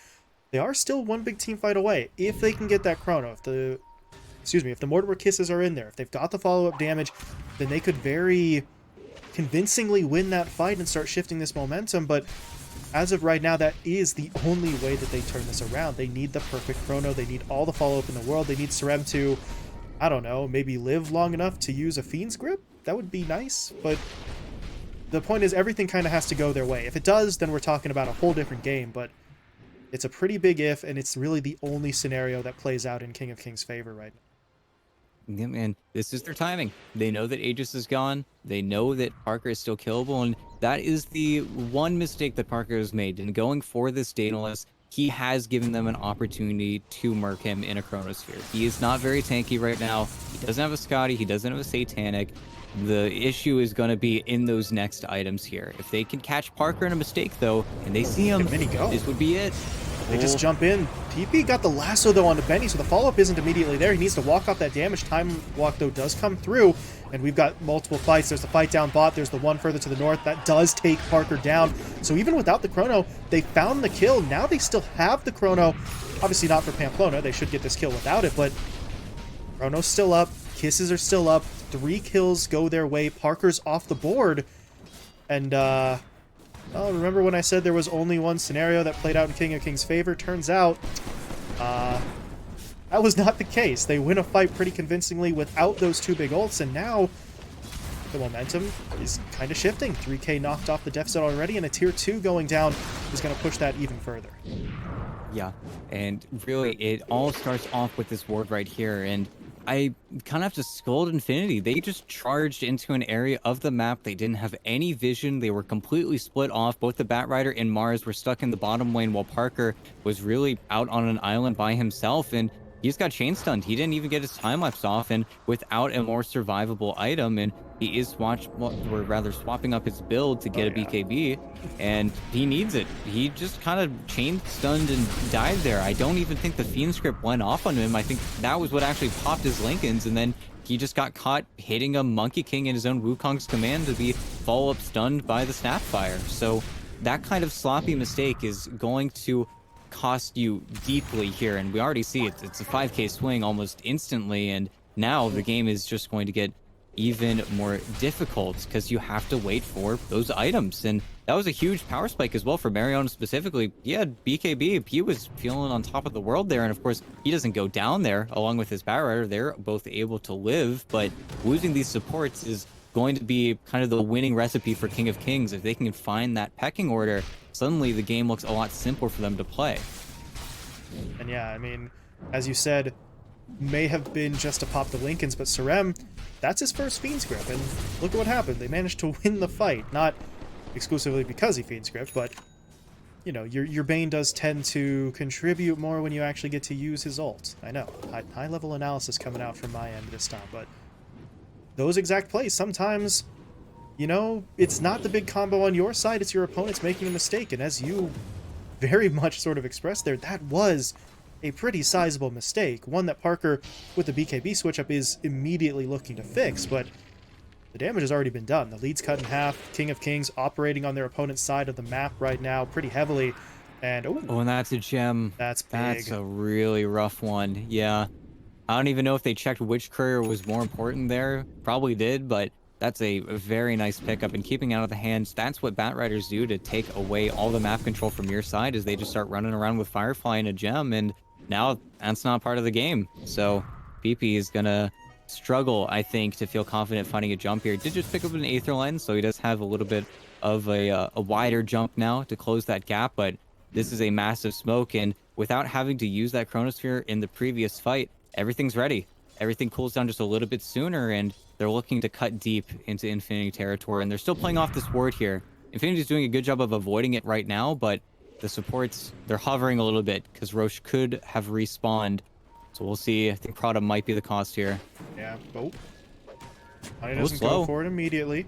they are still one big team fight away. If they can get that chrono, if the Mortimer Kisses are in there, if they've got the follow-up damage, then they could very convincingly win that fight and start shifting this momentum, but as of right now, that is the only way that they turn this around. They need the perfect chrono, they need all the follow-up in the world, they need Serem to, I don't know, maybe live long enough to use a Fiend's Grip? That would be nice, but the point is everything kind of has to go their way. If it does, then we're talking about a whole different game, but it's a pretty big if, and it's really the only scenario that plays out in King of Kings' favor right now. Yeah, man, this is their timing. They know that Aegis is gone. They know that Parker is still killable, and that is the one mistake that Parker has made. In going for this Daedalus, he has given them an opportunity to murk him in a Chronosphere. He is not very tanky right now. He doesn't have a Scotty. He doesn't have a Satanic. The issue is going to be in those next items here. If they can catch Parker in a mistake, though, and they see him, this would be it. They just jump in. TP got the lasso, though, onto Benny, so the follow-up isn't immediately there. He needs to walk off that damage. Time walk, though, does come through, and we've got multiple fights. There's the fight down bot. There's the one further to the north. That does take Parker down. So even without the chrono, they found the kill. Now they still have the chrono. Obviously not for Pamplona. They should get this kill without it, but chrono's still up. Kisses are still up. 3 kills go their way. Parker's off the board. And, well, remember when I said there was only one scenario that played out in King of Kings' favor? Turns out, that was not the case. They win a fight pretty convincingly without those 2 big ults, and now the momentum is kind of shifting. 3k knocked off the deficit already, and a tier 2 going down is going to push that even further. Yeah, and really, it all starts off with this ward right here, and I kind of have to scold Infinity. They just charged into an area of the map. They didn't have any vision. They were completely split off. Both the Batrider and Mars were stuck in the bottom lane while Parker was really out on an island by himself. And he just got chain stunned. He didn't even get his time lapse off, and without a more survivable item. And he is swapping up his build to get a BKB, and he needs it. He just kind of chain stunned and died there. I don't even think the Fiend script went off on him. I think that was what actually popped his Lincolns, and then he just got caught hitting a Monkey King in his own Wukong's command to be follow-up stunned by the Snapfire. So that kind of sloppy mistake is going to cost you deeply here, and we already see it. It's a 5k swing almost instantly, and now the game is just going to get even more difficult because you have to wait for those items. And that was a huge power spike as well for Mariano specifically. He had BKB, he was feeling on top of the world there, and of course he doesn't go down there along with his Batrider. They're both able to live, but losing these supports is going to be kind of the winning recipe for King of Kings. If they can find that pecking order, suddenly the game looks a lot simpler for them to play. And yeah, I mean, as you said, may have been just to pop the Lincolns, but Sarem, that's his first Fiend script, and look at what happened. They managed to win the fight, not exclusively because he Fiend script, but, you know, your Bane does tend to contribute more when you actually get to use his ult. I know, high-level analysis coming out from my end this time, but those exact plays, sometimes, you know, it's not the big combo on your side, it's your opponent's making a mistake, and as you very much sort of expressed there, that was a pretty sizable mistake, one that Parker, with the BKB switch-up, is immediately looking to fix, but the damage has already been done. The lead's cut in half, King of Kings operating on their opponent's side of the map right now pretty heavily, and oh, and that's a gem. That's big. That's a really rough one. Yeah. I don't even know if they checked which courier was more important there. Probably did, but that's a very nice pickup, and keeping out of the hands, that's what Batriders do to take away all the map control from your side, is they just start running around with Firefly and a gem, and now that's not part of the game. So PP is gonna struggle, I think, to feel confident finding a jump here. He did just pick up an Aether Lens, so he does have a little bit of a wider jump now to close that gap, but this is a massive smoke, and without having to use that Chronosphere in the previous fight, everything's ready. Everything cools down just a little bit sooner, and they're looking to cut deep into Infinity territory, and they're still playing off this ward here. Infinity's doing a good job of avoiding it right now, but the supports, they're hovering a little bit because Rosh could have respawned. So we'll see. I think Prada might be the cost here. Yeah. Oh. He doesn't go for it immediately.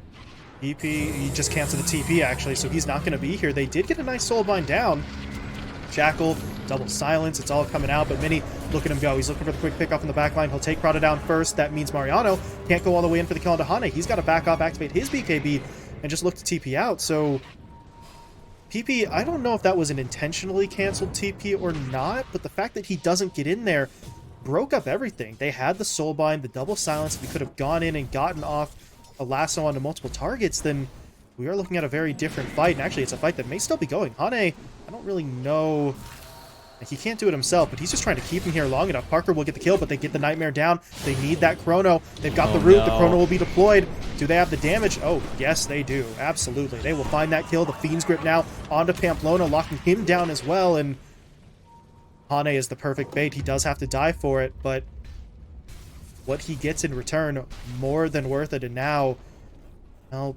EP, he just canceled the TP actually, so he's not going to be here. They did get a nice soulbind down. Jackal, double silence, it's all coming out, but Mini, look at him go. He's looking for the quick pickoff in the back line. He'll take Prada down first. That means Mariano can't go all the way in for the kill onto Hane. He's got to back off, activate his BKB, and just look to TP out. So PP, I don't know if that was an intentionally canceled TP or not, but the fact that he doesn't get in there broke up everything. They had the soulbind, the double silence. If he could have gone in and gotten off a lasso onto multiple targets, then we are looking at a very different fight. And actually, it's a fight that may still be going. Hane, I don't really know. He can't do it himself, but he's just trying to keep him here long enough. Parker will get the kill, but they get the Nightmare down. They need that Chrono. They've got the root. No. The Chrono will be deployed. Do they have the damage? Oh, yes, they do. Absolutely. They will find that kill. The Fiend's Grip now onto Pamplona, locking him down as well. And Hane is the perfect bait. He does have to die for it, but what he gets in return, more than worth it. And now, well,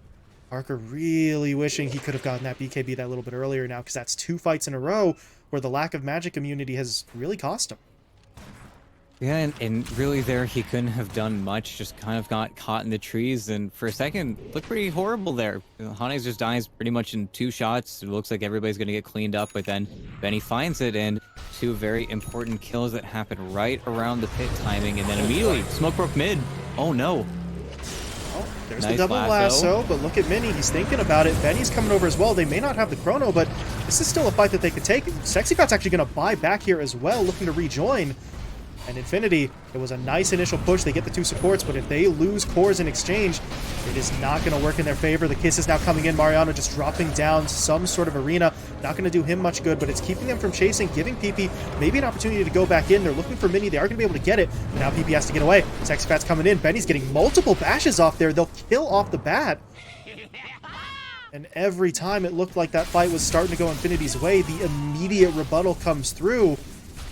Parker really wishing he could have gotten that BKB that little bit earlier now, because that's 2 fights in a row where the lack of magic immunity has really cost him. Yeah, and really there he couldn't have done much, just kind of got caught in the trees, and for a second looked pretty horrible there. Hane just dies pretty much in 2 shots. It looks like everybody's going to get cleaned up, but then Benny finds it, and 2 very important kills that happen right around the pit timing, and then immediately smoke broke mid. Oh no. There's nice the double lasso, but look at Mini. He's thinking about it. Benny's coming over as well. They may not have the Chrono, but this is still a fight that they could take. SexyCot's actually going to buy back here as well, looking to rejoin. And Infinity, it was a nice initial push. They get the 2 supports, but if they lose cores in exchange, it is not going to work in their favor. The kiss is now coming in. Mariano just dropping down some sort of arena. Not going to do him much good, but it's keeping them from chasing, giving PP maybe an opportunity to go back in. They're looking for Mini. They are going to be able to get it, but now PP has to get away. SexyCot's coming in. Benny's getting multiple bashes off there. They'll kill off the bat. And every time it looked like that fight was starting to go Infinity's way, the immediate rebuttal comes through.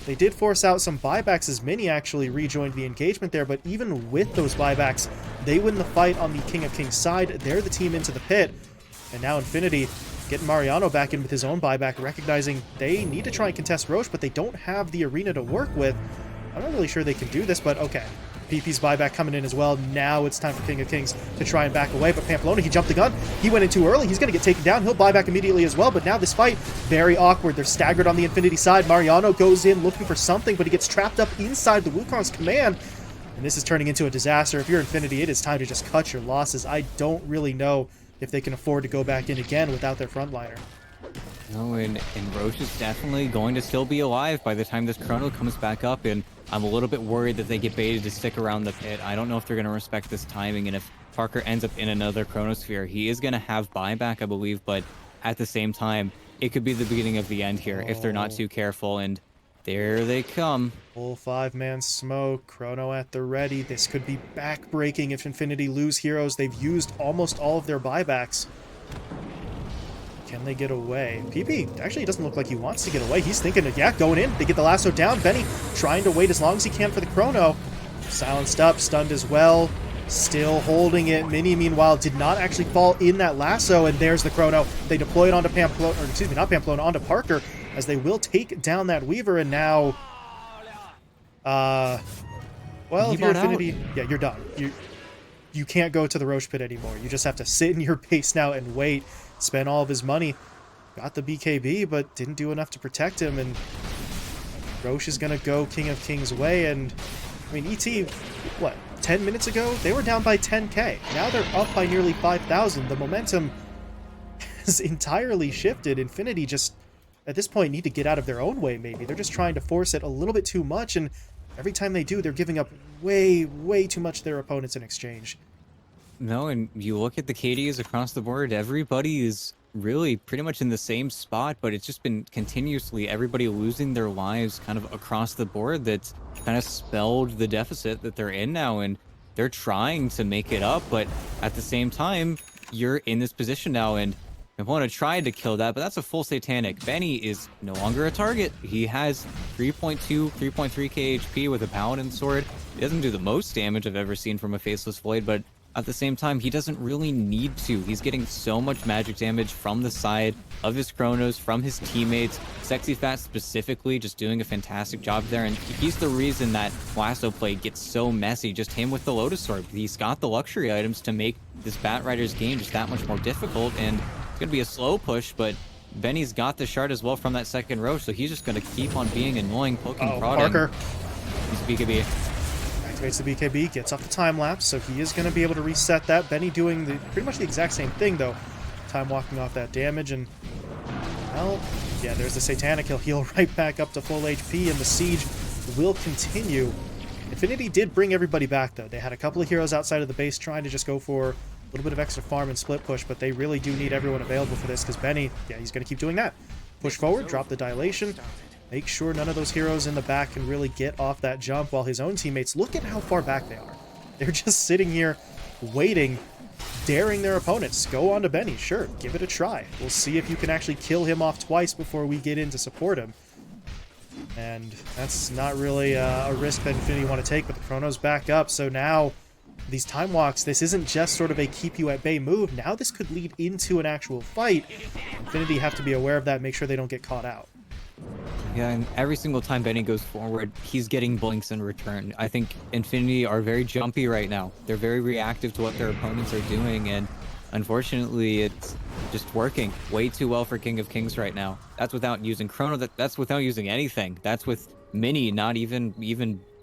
They did force out some buybacks as Mini actually rejoined the engagement there, but even with those buybacks, they win the fight on the King of Kings side. They're the team into the pit. And now Infinity getting Mariano back in with his own buyback, recognizing they need to try and contest Rosh, but they don't have the arena to work with. I'm not really sure they can do this, but okay. PP's buyback coming in as well. Now it's time for King of Kings to try and back away, but Pamplona, he jumped the gun. He went in too early. He's going to get taken down. He'll buy back immediately as well, but now this fight, very awkward. They're staggered on the Infinity side. Mariano goes in looking for something, but he gets trapped up inside the Wukong's command, and this is turning into a disaster. If you're Infinity, it is time to just cut your losses. I don't really know if they can afford to go back in again without their frontliner. No, and Rosh is definitely going to still be alive by the time this chrono comes back up, and I'm a little bit worried that they get baited to stick around the pit. I don't know if they're going to respect this timing, and if Parker ends up in another chronosphere, he is going to have buyback, I believe, but at the same time, it could be the beginning of the end here if they're not too careful, and there they come. Full 5-man smoke, Chrono at the ready. This could be back-breaking if Infinity lose heroes. They've used almost all of their buybacks. Can they get away? PP actually doesn't look like he wants to get away. He's thinking, yeah, going in. They get the lasso down. Benny trying to wait as long as he can for the Chrono. Silenced up, stunned as well. Still holding it. Mini, meanwhile, did not actually fall in that lasso, and there's the Chrono. They deploy it onto Pamplona, or excuse me, not Pamplona, onto Parker, as they will take down that Weaver, and now... well, if you're Infinity... Yeah, you're done. You can't go to the Rosh pit anymore. You just have to sit in your base now and wait. Spent all of his money, got the BKB, but didn't do enough to protect him, and Rosh is going to go King of Kings' way, and, I mean, ET, what, 10 minutes ago? They were down by 10k. Now they're up by nearly 5,000. The momentum has entirely shifted. Infinity just, at this point, need to get out of their own way, maybe. They're just trying to force it a little bit too much, and every time they do, they're giving up way, way too much to their opponents in exchange. No, and you look at the KDs across the board, everybody is really pretty much in the same spot, but it's just been continuously everybody losing their lives kind of across the board that's kind of spelled the deficit that they're in now, and they're trying to make it up, but at the same time, you're in this position now, and Pamplona tried to kill that, but that's a full satanic. Benny is no longer a target. He has 3.2, 3.3k HP with a Paladin sword. He doesn't do the most damage I've ever seen from a Faceless Void, but at the same time, he doesn't really need to. He's getting so much magic damage from the side of his Chronos, from his teammates. Sexy Fat specifically just doing a fantastic job there, and he's the reason that lasso play gets so messy. Just him with the Lotus Orb. He's got the luxury items to make this Batrider's game just that much more difficult, and it's going to be a slow push, but Benny's got the shard as well from that second row, so he's just going to keep on being annoying, poking, prodding. Parker. He's BKB. Activates the BKB, gets off the time lapse, so he is going to be able to reset that. Benny doing pretty much the exact same thing, though. Time walking off that damage, and, well, yeah, there's the Satanic. He'll heal right back up to full HP, and the siege will continue. Infinity did bring everybody back, though. They had a couple of heroes outside of the base trying to just go for a little bit of extra farm and split push, but they really do need everyone available for this, because Benny, yeah, he's going to keep doing that. Push forward, drop the dilation. Make sure none of those heroes in the back can really get off that jump, while his own teammates, look at how far back they are. They're just sitting here waiting, daring their opponents. Go on to Benny, sure, give it a try. We'll see if you can actually kill him off twice before we get in to support him. And that's not really a risk that Infinity want to take, but the Chrono's back up, so now these time walks, this isn't just sort of a keep you at bay move. Now this could lead into an actual fight. Infinity have to be aware of that, make sure they don't get caught out. Yeah, and every single time Benny goes forward, he's getting blinks in return. I think Infinity are very jumpy right now. They're very reactive to what their opponents are doing, and unfortunately, it's just working way too well for King of Kings right now. That's without using Chrono, that's without using anything. That's with Mini not even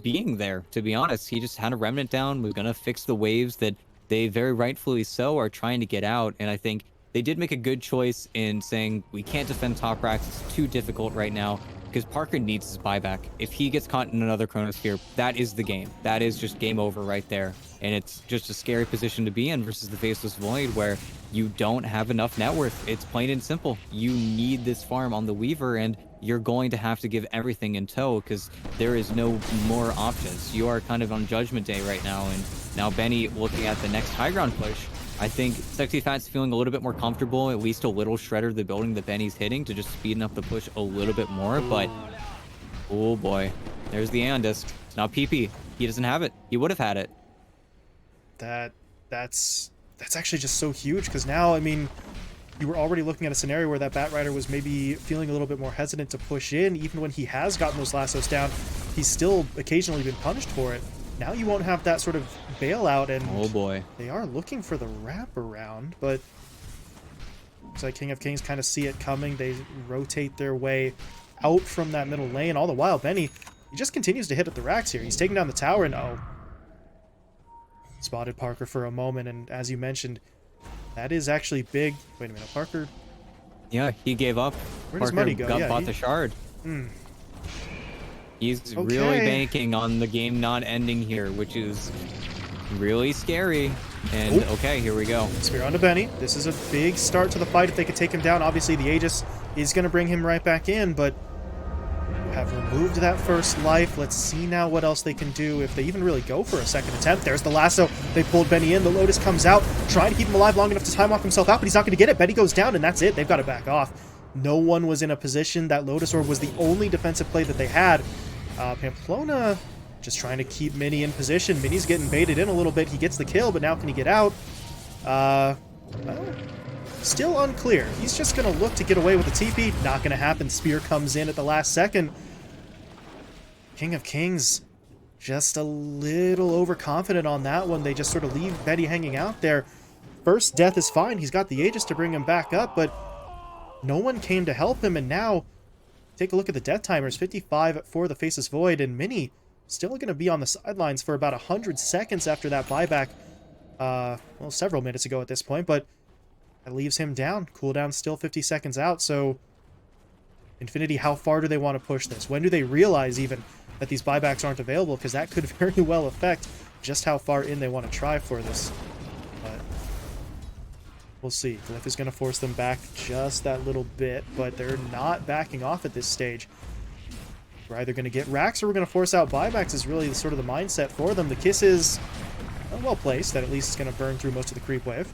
being there, to be honest. He just had a Remnant down, was going to fix the waves that they very rightfully so are trying to get out, and I think they did make a good choice in saying, we can't defend top racks, it's too difficult right now, because Parker needs his buyback. If he gets caught in another Chronosphere, that is the game. That is just game over right there. And it's just a scary position to be in versus the Faceless Void, where you don't have enough net worth. It's plain and simple. You need this farm on the Weaver, and you're going to have to give everything in tow, because there is no more options. You are kind of on Judgment Day right now, and now Benny looking at the next high ground push. I think Sexy Fat's feeling a little bit more comfortable, at least a little shredder the building that Benny's hitting to just speeding up the push a little bit more, but Oh boy. There's the Aeon disc. Now PP. He doesn't have it. He would have had it. That's actually just so huge, because now, I mean, you were already looking at a scenario where that Batrider was maybe feeling a little bit more hesitant to push in. Even when he has gotten those lassos down, he's still occasionally been punished for it. Now you won't have that sort of bailout, and Oh boy. they are looking for the wraparound, but looks like King of Kings kind of see it coming. They rotate their way out from that middle lane. All the while, Benny, he just continues to hit at the racks here. He's taking down the tower, and oh, spotted Parker for a moment, and as you mentioned, that is actually big. Wait a minute, Parker? Yeah, he gave up. Where Parker does money go? Yeah, bought the shard. He's Okay. really banking on the game not ending here, which is really scary. And okay, here we go. Spear onto Benny. This is a big start to the fight if they could take him down. Obviously, the Aegis is going to bring him right back in, but have removed that first life. Let's see now what else they can do if they even really go for a second attempt. There's the lasso. They pulled Benny in. The Lotus comes out, trying to keep him alive long enough to time walk himself out, but he's not going to get it. Benny goes down, and that's it. They've got to back off. No one was in a position. That Lotus Orb was the only defensive play that they had. Pamplona just trying to keep Mini in position. Mini's getting baited in a little bit. He gets the kill, but now can he get out? Well, still unclear. He's just going to look to get away with the TP. Not going to happen. Spear comes in at the last second. King of Kings just a little overconfident on that one. They just sort of leave Benny hanging out there. First death is fine. He's got the Aegis to bring him back up, but no one came to help him, and now take a look at the death timers. 55 for the Faceless Void, and Mini still going to be on the sidelines for about 100 seconds after that buyback. Well, several minutes ago at this point, but that leaves him down. Cooldown still 50 seconds out, so Infinity, how far do they want to push this? When do they realize even that these buybacks aren't available? Because that could very well affect just how far in they want to try for this. But we'll see. Glyph is going to force them back just that little bit, but they're not backing off at this stage. We're either going to get racks or we're going to force out buybacks is really sort of the mindset for them. The Kiss is well placed, that at least it's going to burn through most of the creep wave.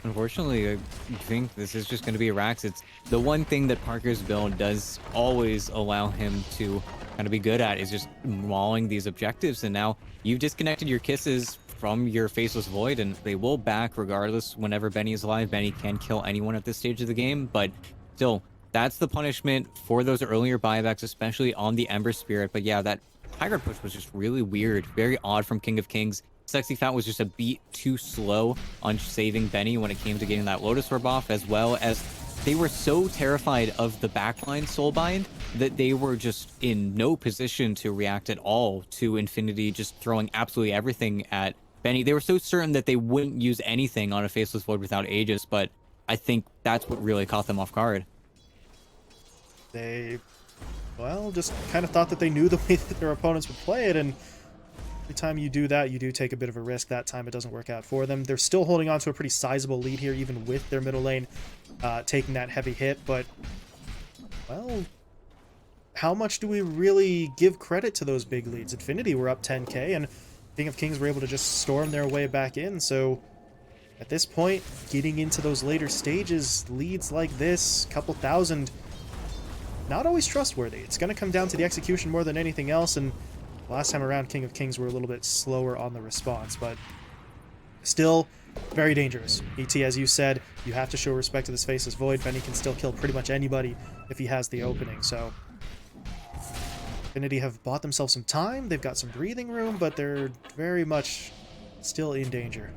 Unfortunately, I think this is just going to be a Rax. It's the one thing that Parker's build does always allow him to kind of be good at is just mauling these objectives. And now you've disconnected your Kisses from your Faceless Void, and they will back regardless whenever Benny is alive. Benny can kill anyone at this stage of the game, but still, that's the punishment for those earlier buybacks, especially on the Ember Spirit. But yeah, that Tiger push was just really weird, very odd from King of Kings. Sexy Fat was just a beat too slow on saving Benny when it came to getting that Lotus Orb off, as well as they were so terrified of the backline Soulbind that they were just in no position to react at all to Infinity just throwing absolutely everything at Benny. They were so certain that they wouldn't use anything on a Faceless Void without Aegis, but I think that's what really caught them off guard. They, well, just kind of thought that they knew the way that their opponents would play it, and every time you do that, you do take a bit of a risk. That time it doesn't work out for them. They're still holding on to a pretty sizable lead here, even with their middle lane taking that heavy hit, but, well, how much do we really give credit to those big leads? Infinity were up 10k, and King of Kings were able to just storm their way back in, so at this point, getting into those later stages, leads like this, couple thousand, not always trustworthy. It's going to come down to the execution more than anything else, and last time around, King of Kings were a little bit slower on the response, but still very dangerous. ET, as you said, you have to show respect to this Faceless Void. Benny can still kill pretty much anybody if he has the opening, so Infinity have bought themselves some time. They've got some breathing room, but they're very much still in danger.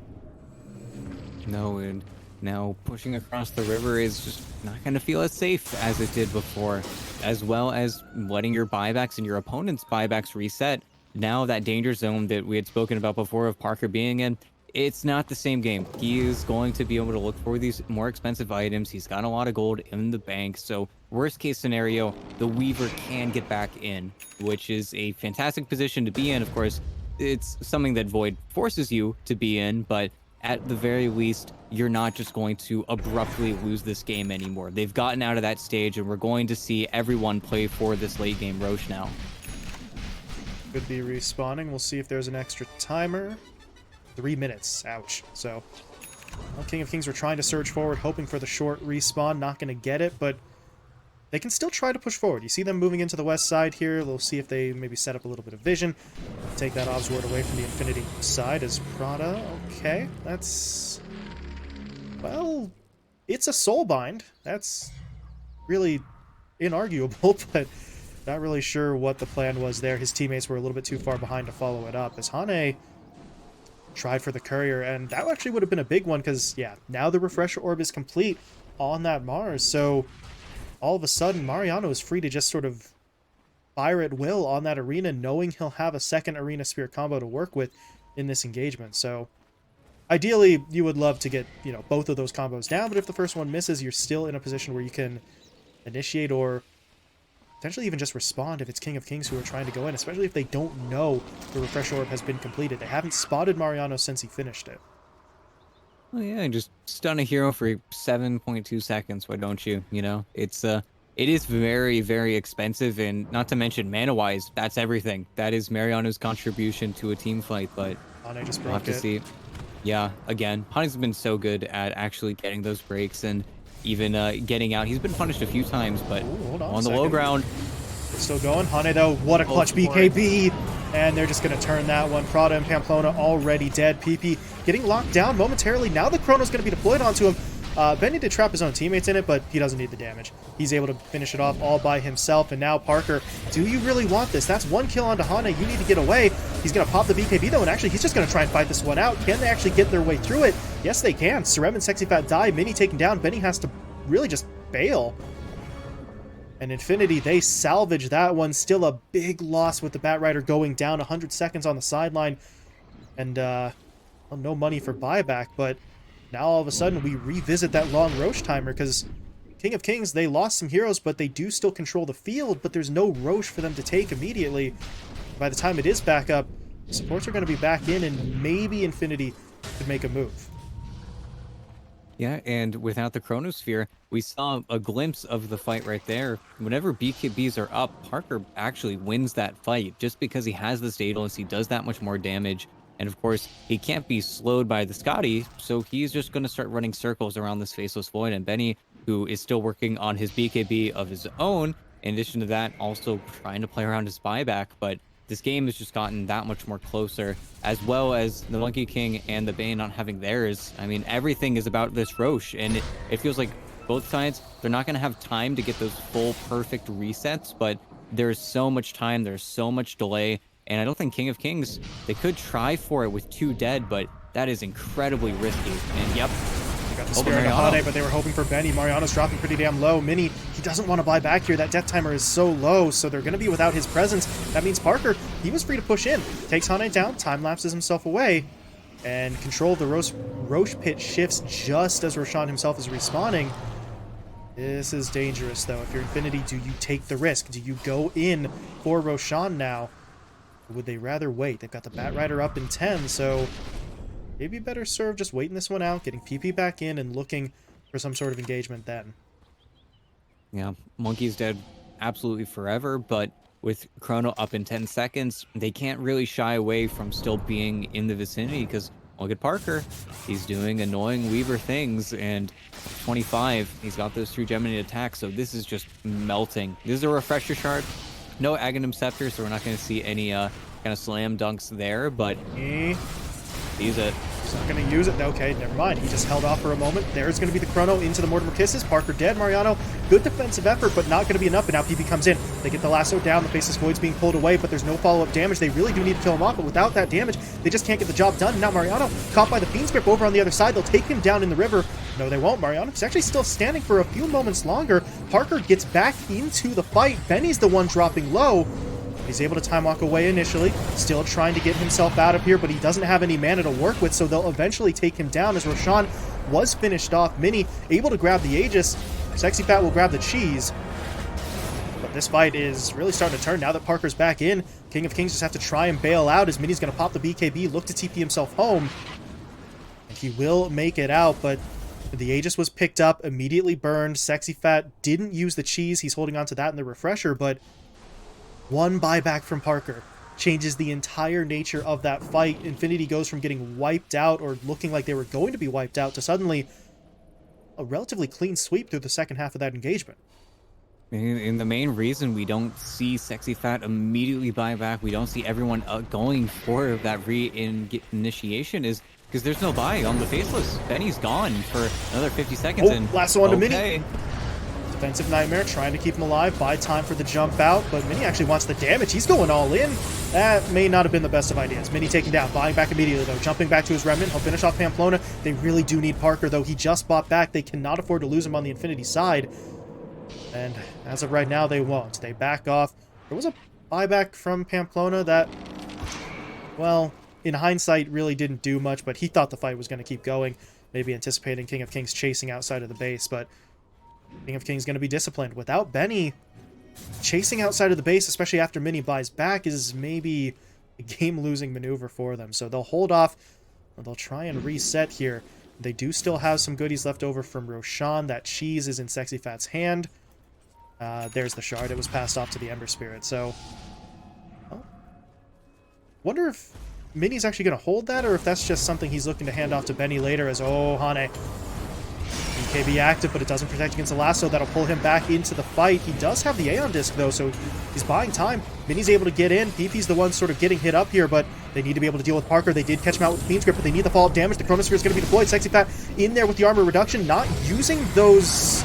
No, and now pushing across the river is just not going to feel as safe as it did before, as well as letting your buybacks and your opponent's buybacks reset. Now that danger zone that we had spoken about before of Parker being in, it's not the same game. He is going to be able to look for these more expensive items. He's got a lot of gold in the bank, so worst case scenario, the Weaver can get back in, which is a fantastic position to be in. Of course, it's something that Void forces you to be in, but at the very least, you're not just going to abruptly lose this game anymore. They've gotten out of that stage, and we're going to see everyone play for this late game Rosh now. Could be respawning. We'll see if there's an extra timer. 3 minutes. Ouch. So, well, King of Kings were trying to surge forward, hoping for the short respawn. Not going to get it, but they can still try to push forward. You see them moving into the west side here. They'll see if they maybe set up a little bit of vision. Take that Obs Ward away from the Infinity side as Prada. Okay, that's... well, it's a Soulbind. That's really inarguable, but not really sure what the plan was there. His teammates were a little bit too far behind to follow it up, as Hane tried for the courier, and that actually would have been a big one, because, yeah, now the Refresher Orb is complete on that Mars, so all of a sudden, Mariano is free to just sort of fire at will on that arena, knowing he'll have a second Arena Spear combo to work with in this engagement. So, ideally, you would love to get, you know, both of those combos down, but if the first one misses, you're still in a position where you can initiate or potentially even just respond if it's King of Kings who are trying to go in, especially if they don't know the Refresh Orb has been completed. They haven't spotted Mariano since he finished it. Oh yeah, just stun a hero for 7.2 seconds. Why don't you? You know, it is very, very expensive, and not to mention mana-wise, that's everything. That is Mariano's contribution to a team fight, but Hane just we'll have broke to it. see. Yeah, again, Hane's been so good at actually getting those breaks and even getting out. He's been punished a few times, but Ooh, hold on a on the low second. ground, They're still going. Hane, though, what a clutch for it. BKB. And they're just going to turn that one. Prada and Pamplona already dead. PP getting locked down momentarily. Now the Chrono's going to be deployed onto him. Benny did trap his own teammates in it, but he doesn't need the damage. He's able to finish it off all by himself. And now Parker, do you really want this? That's one kill onto Hane. You need to get away. He's going to pop the BKB, though, and actually he's just going to try and fight this one out. Can they actually get their way through it? Yes, they can. Surem and Sexy Fat die. Mini taken down. Benny has to really just bail. And Infinity, they salvage that one. Still a big loss with the Batrider going down 100 seconds on the sideline. And, well, no money for buyback, but now all of a sudden we revisit that long Rosh timer, because King of Kings, they lost some heroes, but they do still control the field, but there's no Rosh for them to take immediately. By the time it is back up, supports are going to be back in, and maybe Infinity could make a move. Yeah, and without the Chronosphere, we saw a glimpse of the fight right there. Whenever BKBs are up, Parker actually wins that fight just because he has the Daedalus, he does that much more damage. And of course, he can't be slowed by the Scotty, so he's just going to start running circles around this Faceless Void. And Benny, who is still working on his BKB of his own, in addition to that, also trying to play around his buyback, but this game has just gotten that much more closer, as well as the Monkey King and the Bane not having theirs. I mean, everything is about this Rosh, and it feels like both sides, they're not going to have time to get those full perfect resets, but there's so much time, there's so much delay, and I don't think King of Kings, they could try for it with 2 dead, but that is incredibly risky. And yep, They got the Spirit of Hane, but they were hoping for Benny. Mariano's dropping pretty damn low. Mini, he doesn't want to buy back here. That death timer is so low, so they're going to be without his presence. That means Parker, he was free to push in. Takes Hane down, time lapses himself away, and control of the Rosh pit shifts just as Roshan himself is respawning. This is dangerous, though. If you're Infinity, do you take the risk? Do you go in for Roshan now? Or would they rather wait? They've got the Batrider up in 10, so maybe better serve just waiting this one out, getting PP back in, and looking for some sort of engagement then. Yeah, Monkey's dead absolutely forever, but with Chrono up in 10 seconds, they can't really shy away from still being in the vicinity, because look at Parker. He's doing annoying Weaver things, and 25, he's got those 3 Gemini attacks, so this is just melting. This is a Refresher Shard. No Aghanim Scepter, so we're not going to see any kind of slam dunks there, but use it. He's not going to use it. Okay, never mind. He just held off for a moment. There's going to be the Chrono into the Mortimer Kisses. Parker dead. Mariano, good defensive effort, but not going to be enough. And now PP comes in. They get the lasso down. The Faceless Void's being pulled away, but there's no follow-up damage. They really do need to kill him off, but without that damage, they just can't get the job done. Now Mariano, caught by the Fiend's Grip over on the other side. They'll take him down in the river. No, they won't. Mariano's actually still standing for a few moments longer. Parker gets back into the fight. Benny's the one dropping low. He's able to time walk away initially, still trying to get himself out of here, but he doesn't have any mana to work with, so they'll eventually take him down as Roshan was finished off. Mini able to grab the Aegis. Sexy Fat will grab the cheese. But this fight is really starting to turn now that Parker's back in. King of Kings just have to try and bail out as Mini's going to pop the BKB, look to TP himself home. And he will make it out, but the Aegis was picked up, immediately burned. Sexy Fat didn't use the cheese. He's holding on to that in the Refresher, but one buyback from Parker changes the entire nature of that fight. Infinity goes from getting wiped out or looking like they were going to be wiped out to suddenly a relatively clean sweep through the second half of that engagement. And the main reason we don't see Sexy Fat immediately buy back, we don't see everyone going for that re-initiation is because there's no buy on the Faceless. Benny's gone for another 50 seconds, Oh, and lasso onto Mini. okay. Defensive Nightmare trying to keep him alive, buy time for the jump out, but Mini actually wants the damage. He's going all in. That may not have been the best of ideas. Mini taken down, buying back immediately though, jumping back to his Remnant. He'll finish off Pamplona. They really do need Parker though. He just bought back. They cannot afford to lose him on the Infinity side. And as of right now, they won't. They back off. There was a buyback from Pamplona that, well, in hindsight, really didn't do much, but he thought the fight was going to keep going, maybe anticipating King of Kings chasing outside of the base, but King of Kings going to be disciplined. Without Benny, chasing outside of the base, especially after Mini buys back, is maybe a game-losing maneuver for them. So they'll hold off. They'll try and reset here. They do still have some goodies left over from Roshan. That cheese is in Sexy Fat's hand. There's the shard. It was passed off to the Ember Spirit. So, well, wonder if Mini's actually going to hold that, or if that's just something he's looking to hand off to Benny later as, oh, Hane. BKB active, but it doesn't protect against the lasso. That'll pull him back into the fight. He does have the Aeon Disc, though, so he's buying time. Mini's able to get in. PP's the one sort of getting hit up here, but they need to be able to deal with Parker. They did catch him out with Queen's Grip, but they need the follow-up damage. The Chronosphere is going to be deployed. Sexy Fat in there with the armor reduction, not using those...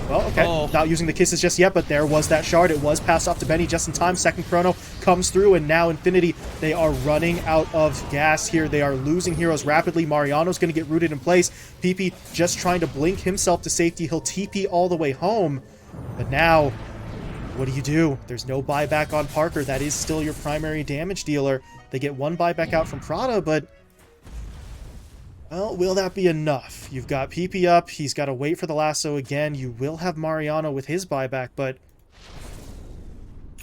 Well, okay, not using the kisses just yet, but there was that shard. It was passed off to Benny just in time. Second Chrono comes through, and now Infinity, they are running out of gas here. They are losing heroes rapidly. Mariano's going to get rooted in place. PP just trying to blink himself to safety. He'll TP all the way home. But now, what do? There's no buyback on Parker. That is still your primary damage dealer. They get one buyback out from Prada, but... well, will that be enough? You've got PP up. He's got to wait for the lasso again. You will have Mariano with his buyback, but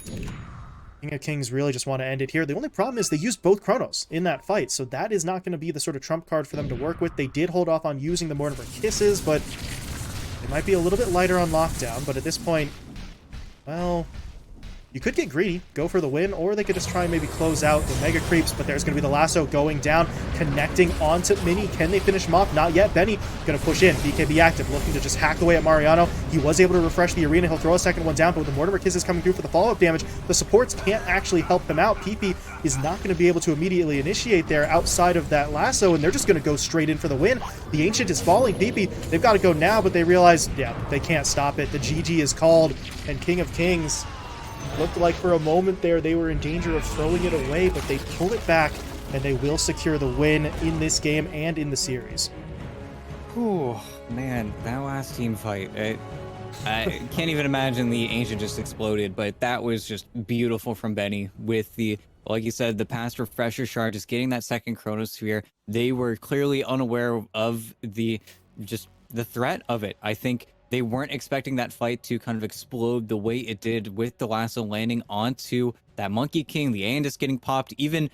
King of Kings really just want to end it here. The only problem is they used both Chronos in that fight, so that is not going to be the sort of trump card for them to work with. They did hold off on using the Mortimer Kisses, but they might be a little bit lighter on lockdown. But at this point, well... you could get greedy, go for the win, or they could just try and maybe close out the Mega Creeps, but there's going to be the lasso going down, connecting onto Mini. Can they finish him off? Not yet. Benny going to push in. BKB active, looking to just hack away at Mariano. He was able to refresh the arena. He'll throw a second one down, but with the Mortimer Kisses coming through for the follow-up damage, the supports can't actually help them out. PP is not going to be able to immediately initiate there outside of that lasso, and they're just going to go straight in for the win. The Ancient is falling. PP, they've got to go now, but they realize, yeah, they can't stop it. The GG is called, and King of Kings... looked like for a moment there they were in danger of throwing it away, but they pull it back, and they will secure the win in this game and in the series. Oh, man, that last team fight. I can't even imagine the Ancient just exploded, but that was just beautiful from Benny with the, like you said, the past refresher shard, just getting that second Chronosphere. They were clearly unaware of the threat of it. I think they weren't expecting that fight to kind of explode the way it did with the lasso landing onto that Monkey King, the Andis getting popped. Even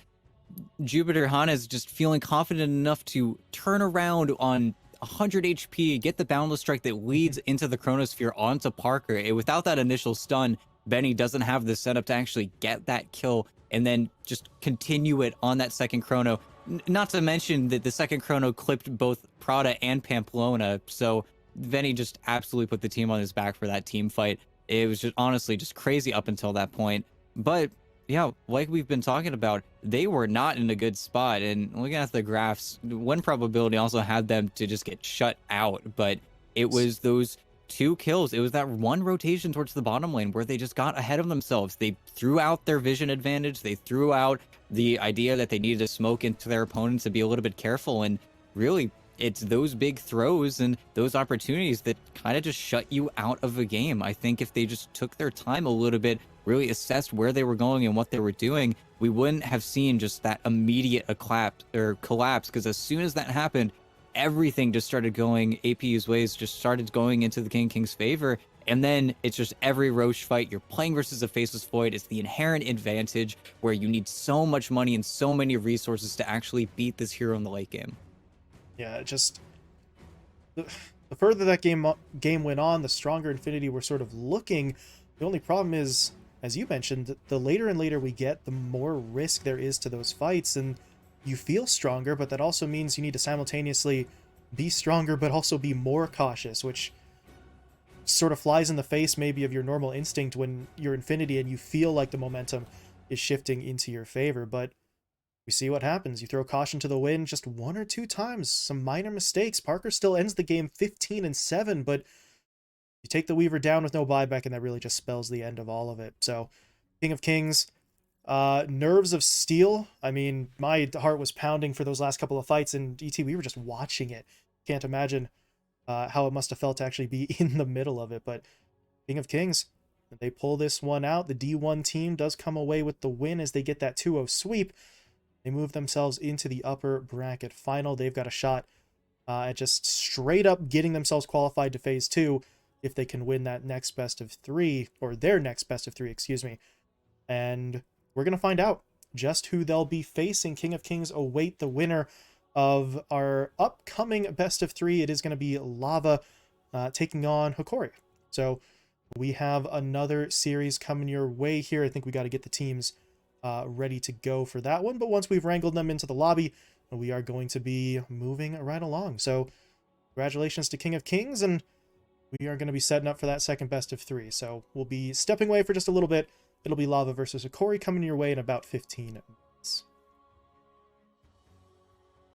Jupiter Hannes just feeling confident enough to turn around on 100 HP, get the Boundless Strike that leads into the Chronosphere onto Parker. Without that initial stun, Benny doesn't have the setup to actually get that kill and then just continue it on that second Chrono. Not to mention that the second Chrono clipped both Prada and Pamplona, so Benny just absolutely put the team on his back for that team fight. It was just honestly just crazy up until that point. But yeah, like we've been talking about, they were not in a good spot. And looking at the graphs, one probability also had them to just get shut out. But it was those two kills. It was that one rotation towards the bottom lane where they just got ahead of themselves. They threw out their vision advantage. They threw out the idea that they needed to smoke into their opponents to be a little bit careful. And really, it's those big throws and those opportunities that kind of just shut you out of a game. I think if they just took their time a little bit, really assessed where they were going and what they were doing, we wouldn't have seen just that immediate collapse. Because as soon as that happened, everything just started going APU's ways, just started going into the King's favor. And then it's just every Rosh fight, you're playing versus a Faceless Void. It's the inherent advantage where you need so much money and so many resources to actually beat this hero in the late game. Yeah, just the further that game went on, the stronger Infinity were sort of looking. The only problem is, as you mentioned, the later and later we get, the more risk there is to those fights, and you feel stronger, but that also means you need to simultaneously be stronger, but also be more cautious, which sort of flies in the face maybe of your normal instinct when you're Infinity and you feel like the momentum is shifting into your favor. But we see what happens. You throw caution to the wind just one or two times, some minor mistakes. Parker still ends the game 15-7, but you take the Weaver down with no buyback, and that really just spells the end of all of it. So, King of Kings, nerves of steel. I mean, my heart was pounding for those last couple of fights, and ET, we were just watching it. Can't imagine how it must have felt to actually be in the middle of it. But King of Kings, they pull this one out. The D1 team does come away with the win as they get that 2-0 sweep. They move themselves into the upper bracket final. They've got a shot at just straight up getting themselves qualified to phase 2 if they can win that next best of 3, or their next best of 3, excuse me. And we're going to find out just who they'll be facing. King of Kings await the winner of our upcoming best of 3. It is going to be Lava taking on Hikori. So we have another series coming your way here. I think we got to get the teams ready to go for that one. But once we've wrangled them into the lobby, we are going to be moving right along. So congratulations to King of Kings, and we are going to be setting up for that second best of 3. So we'll be stepping away for just a little bit. It'll be Lava versus Hikori coming your way in about 15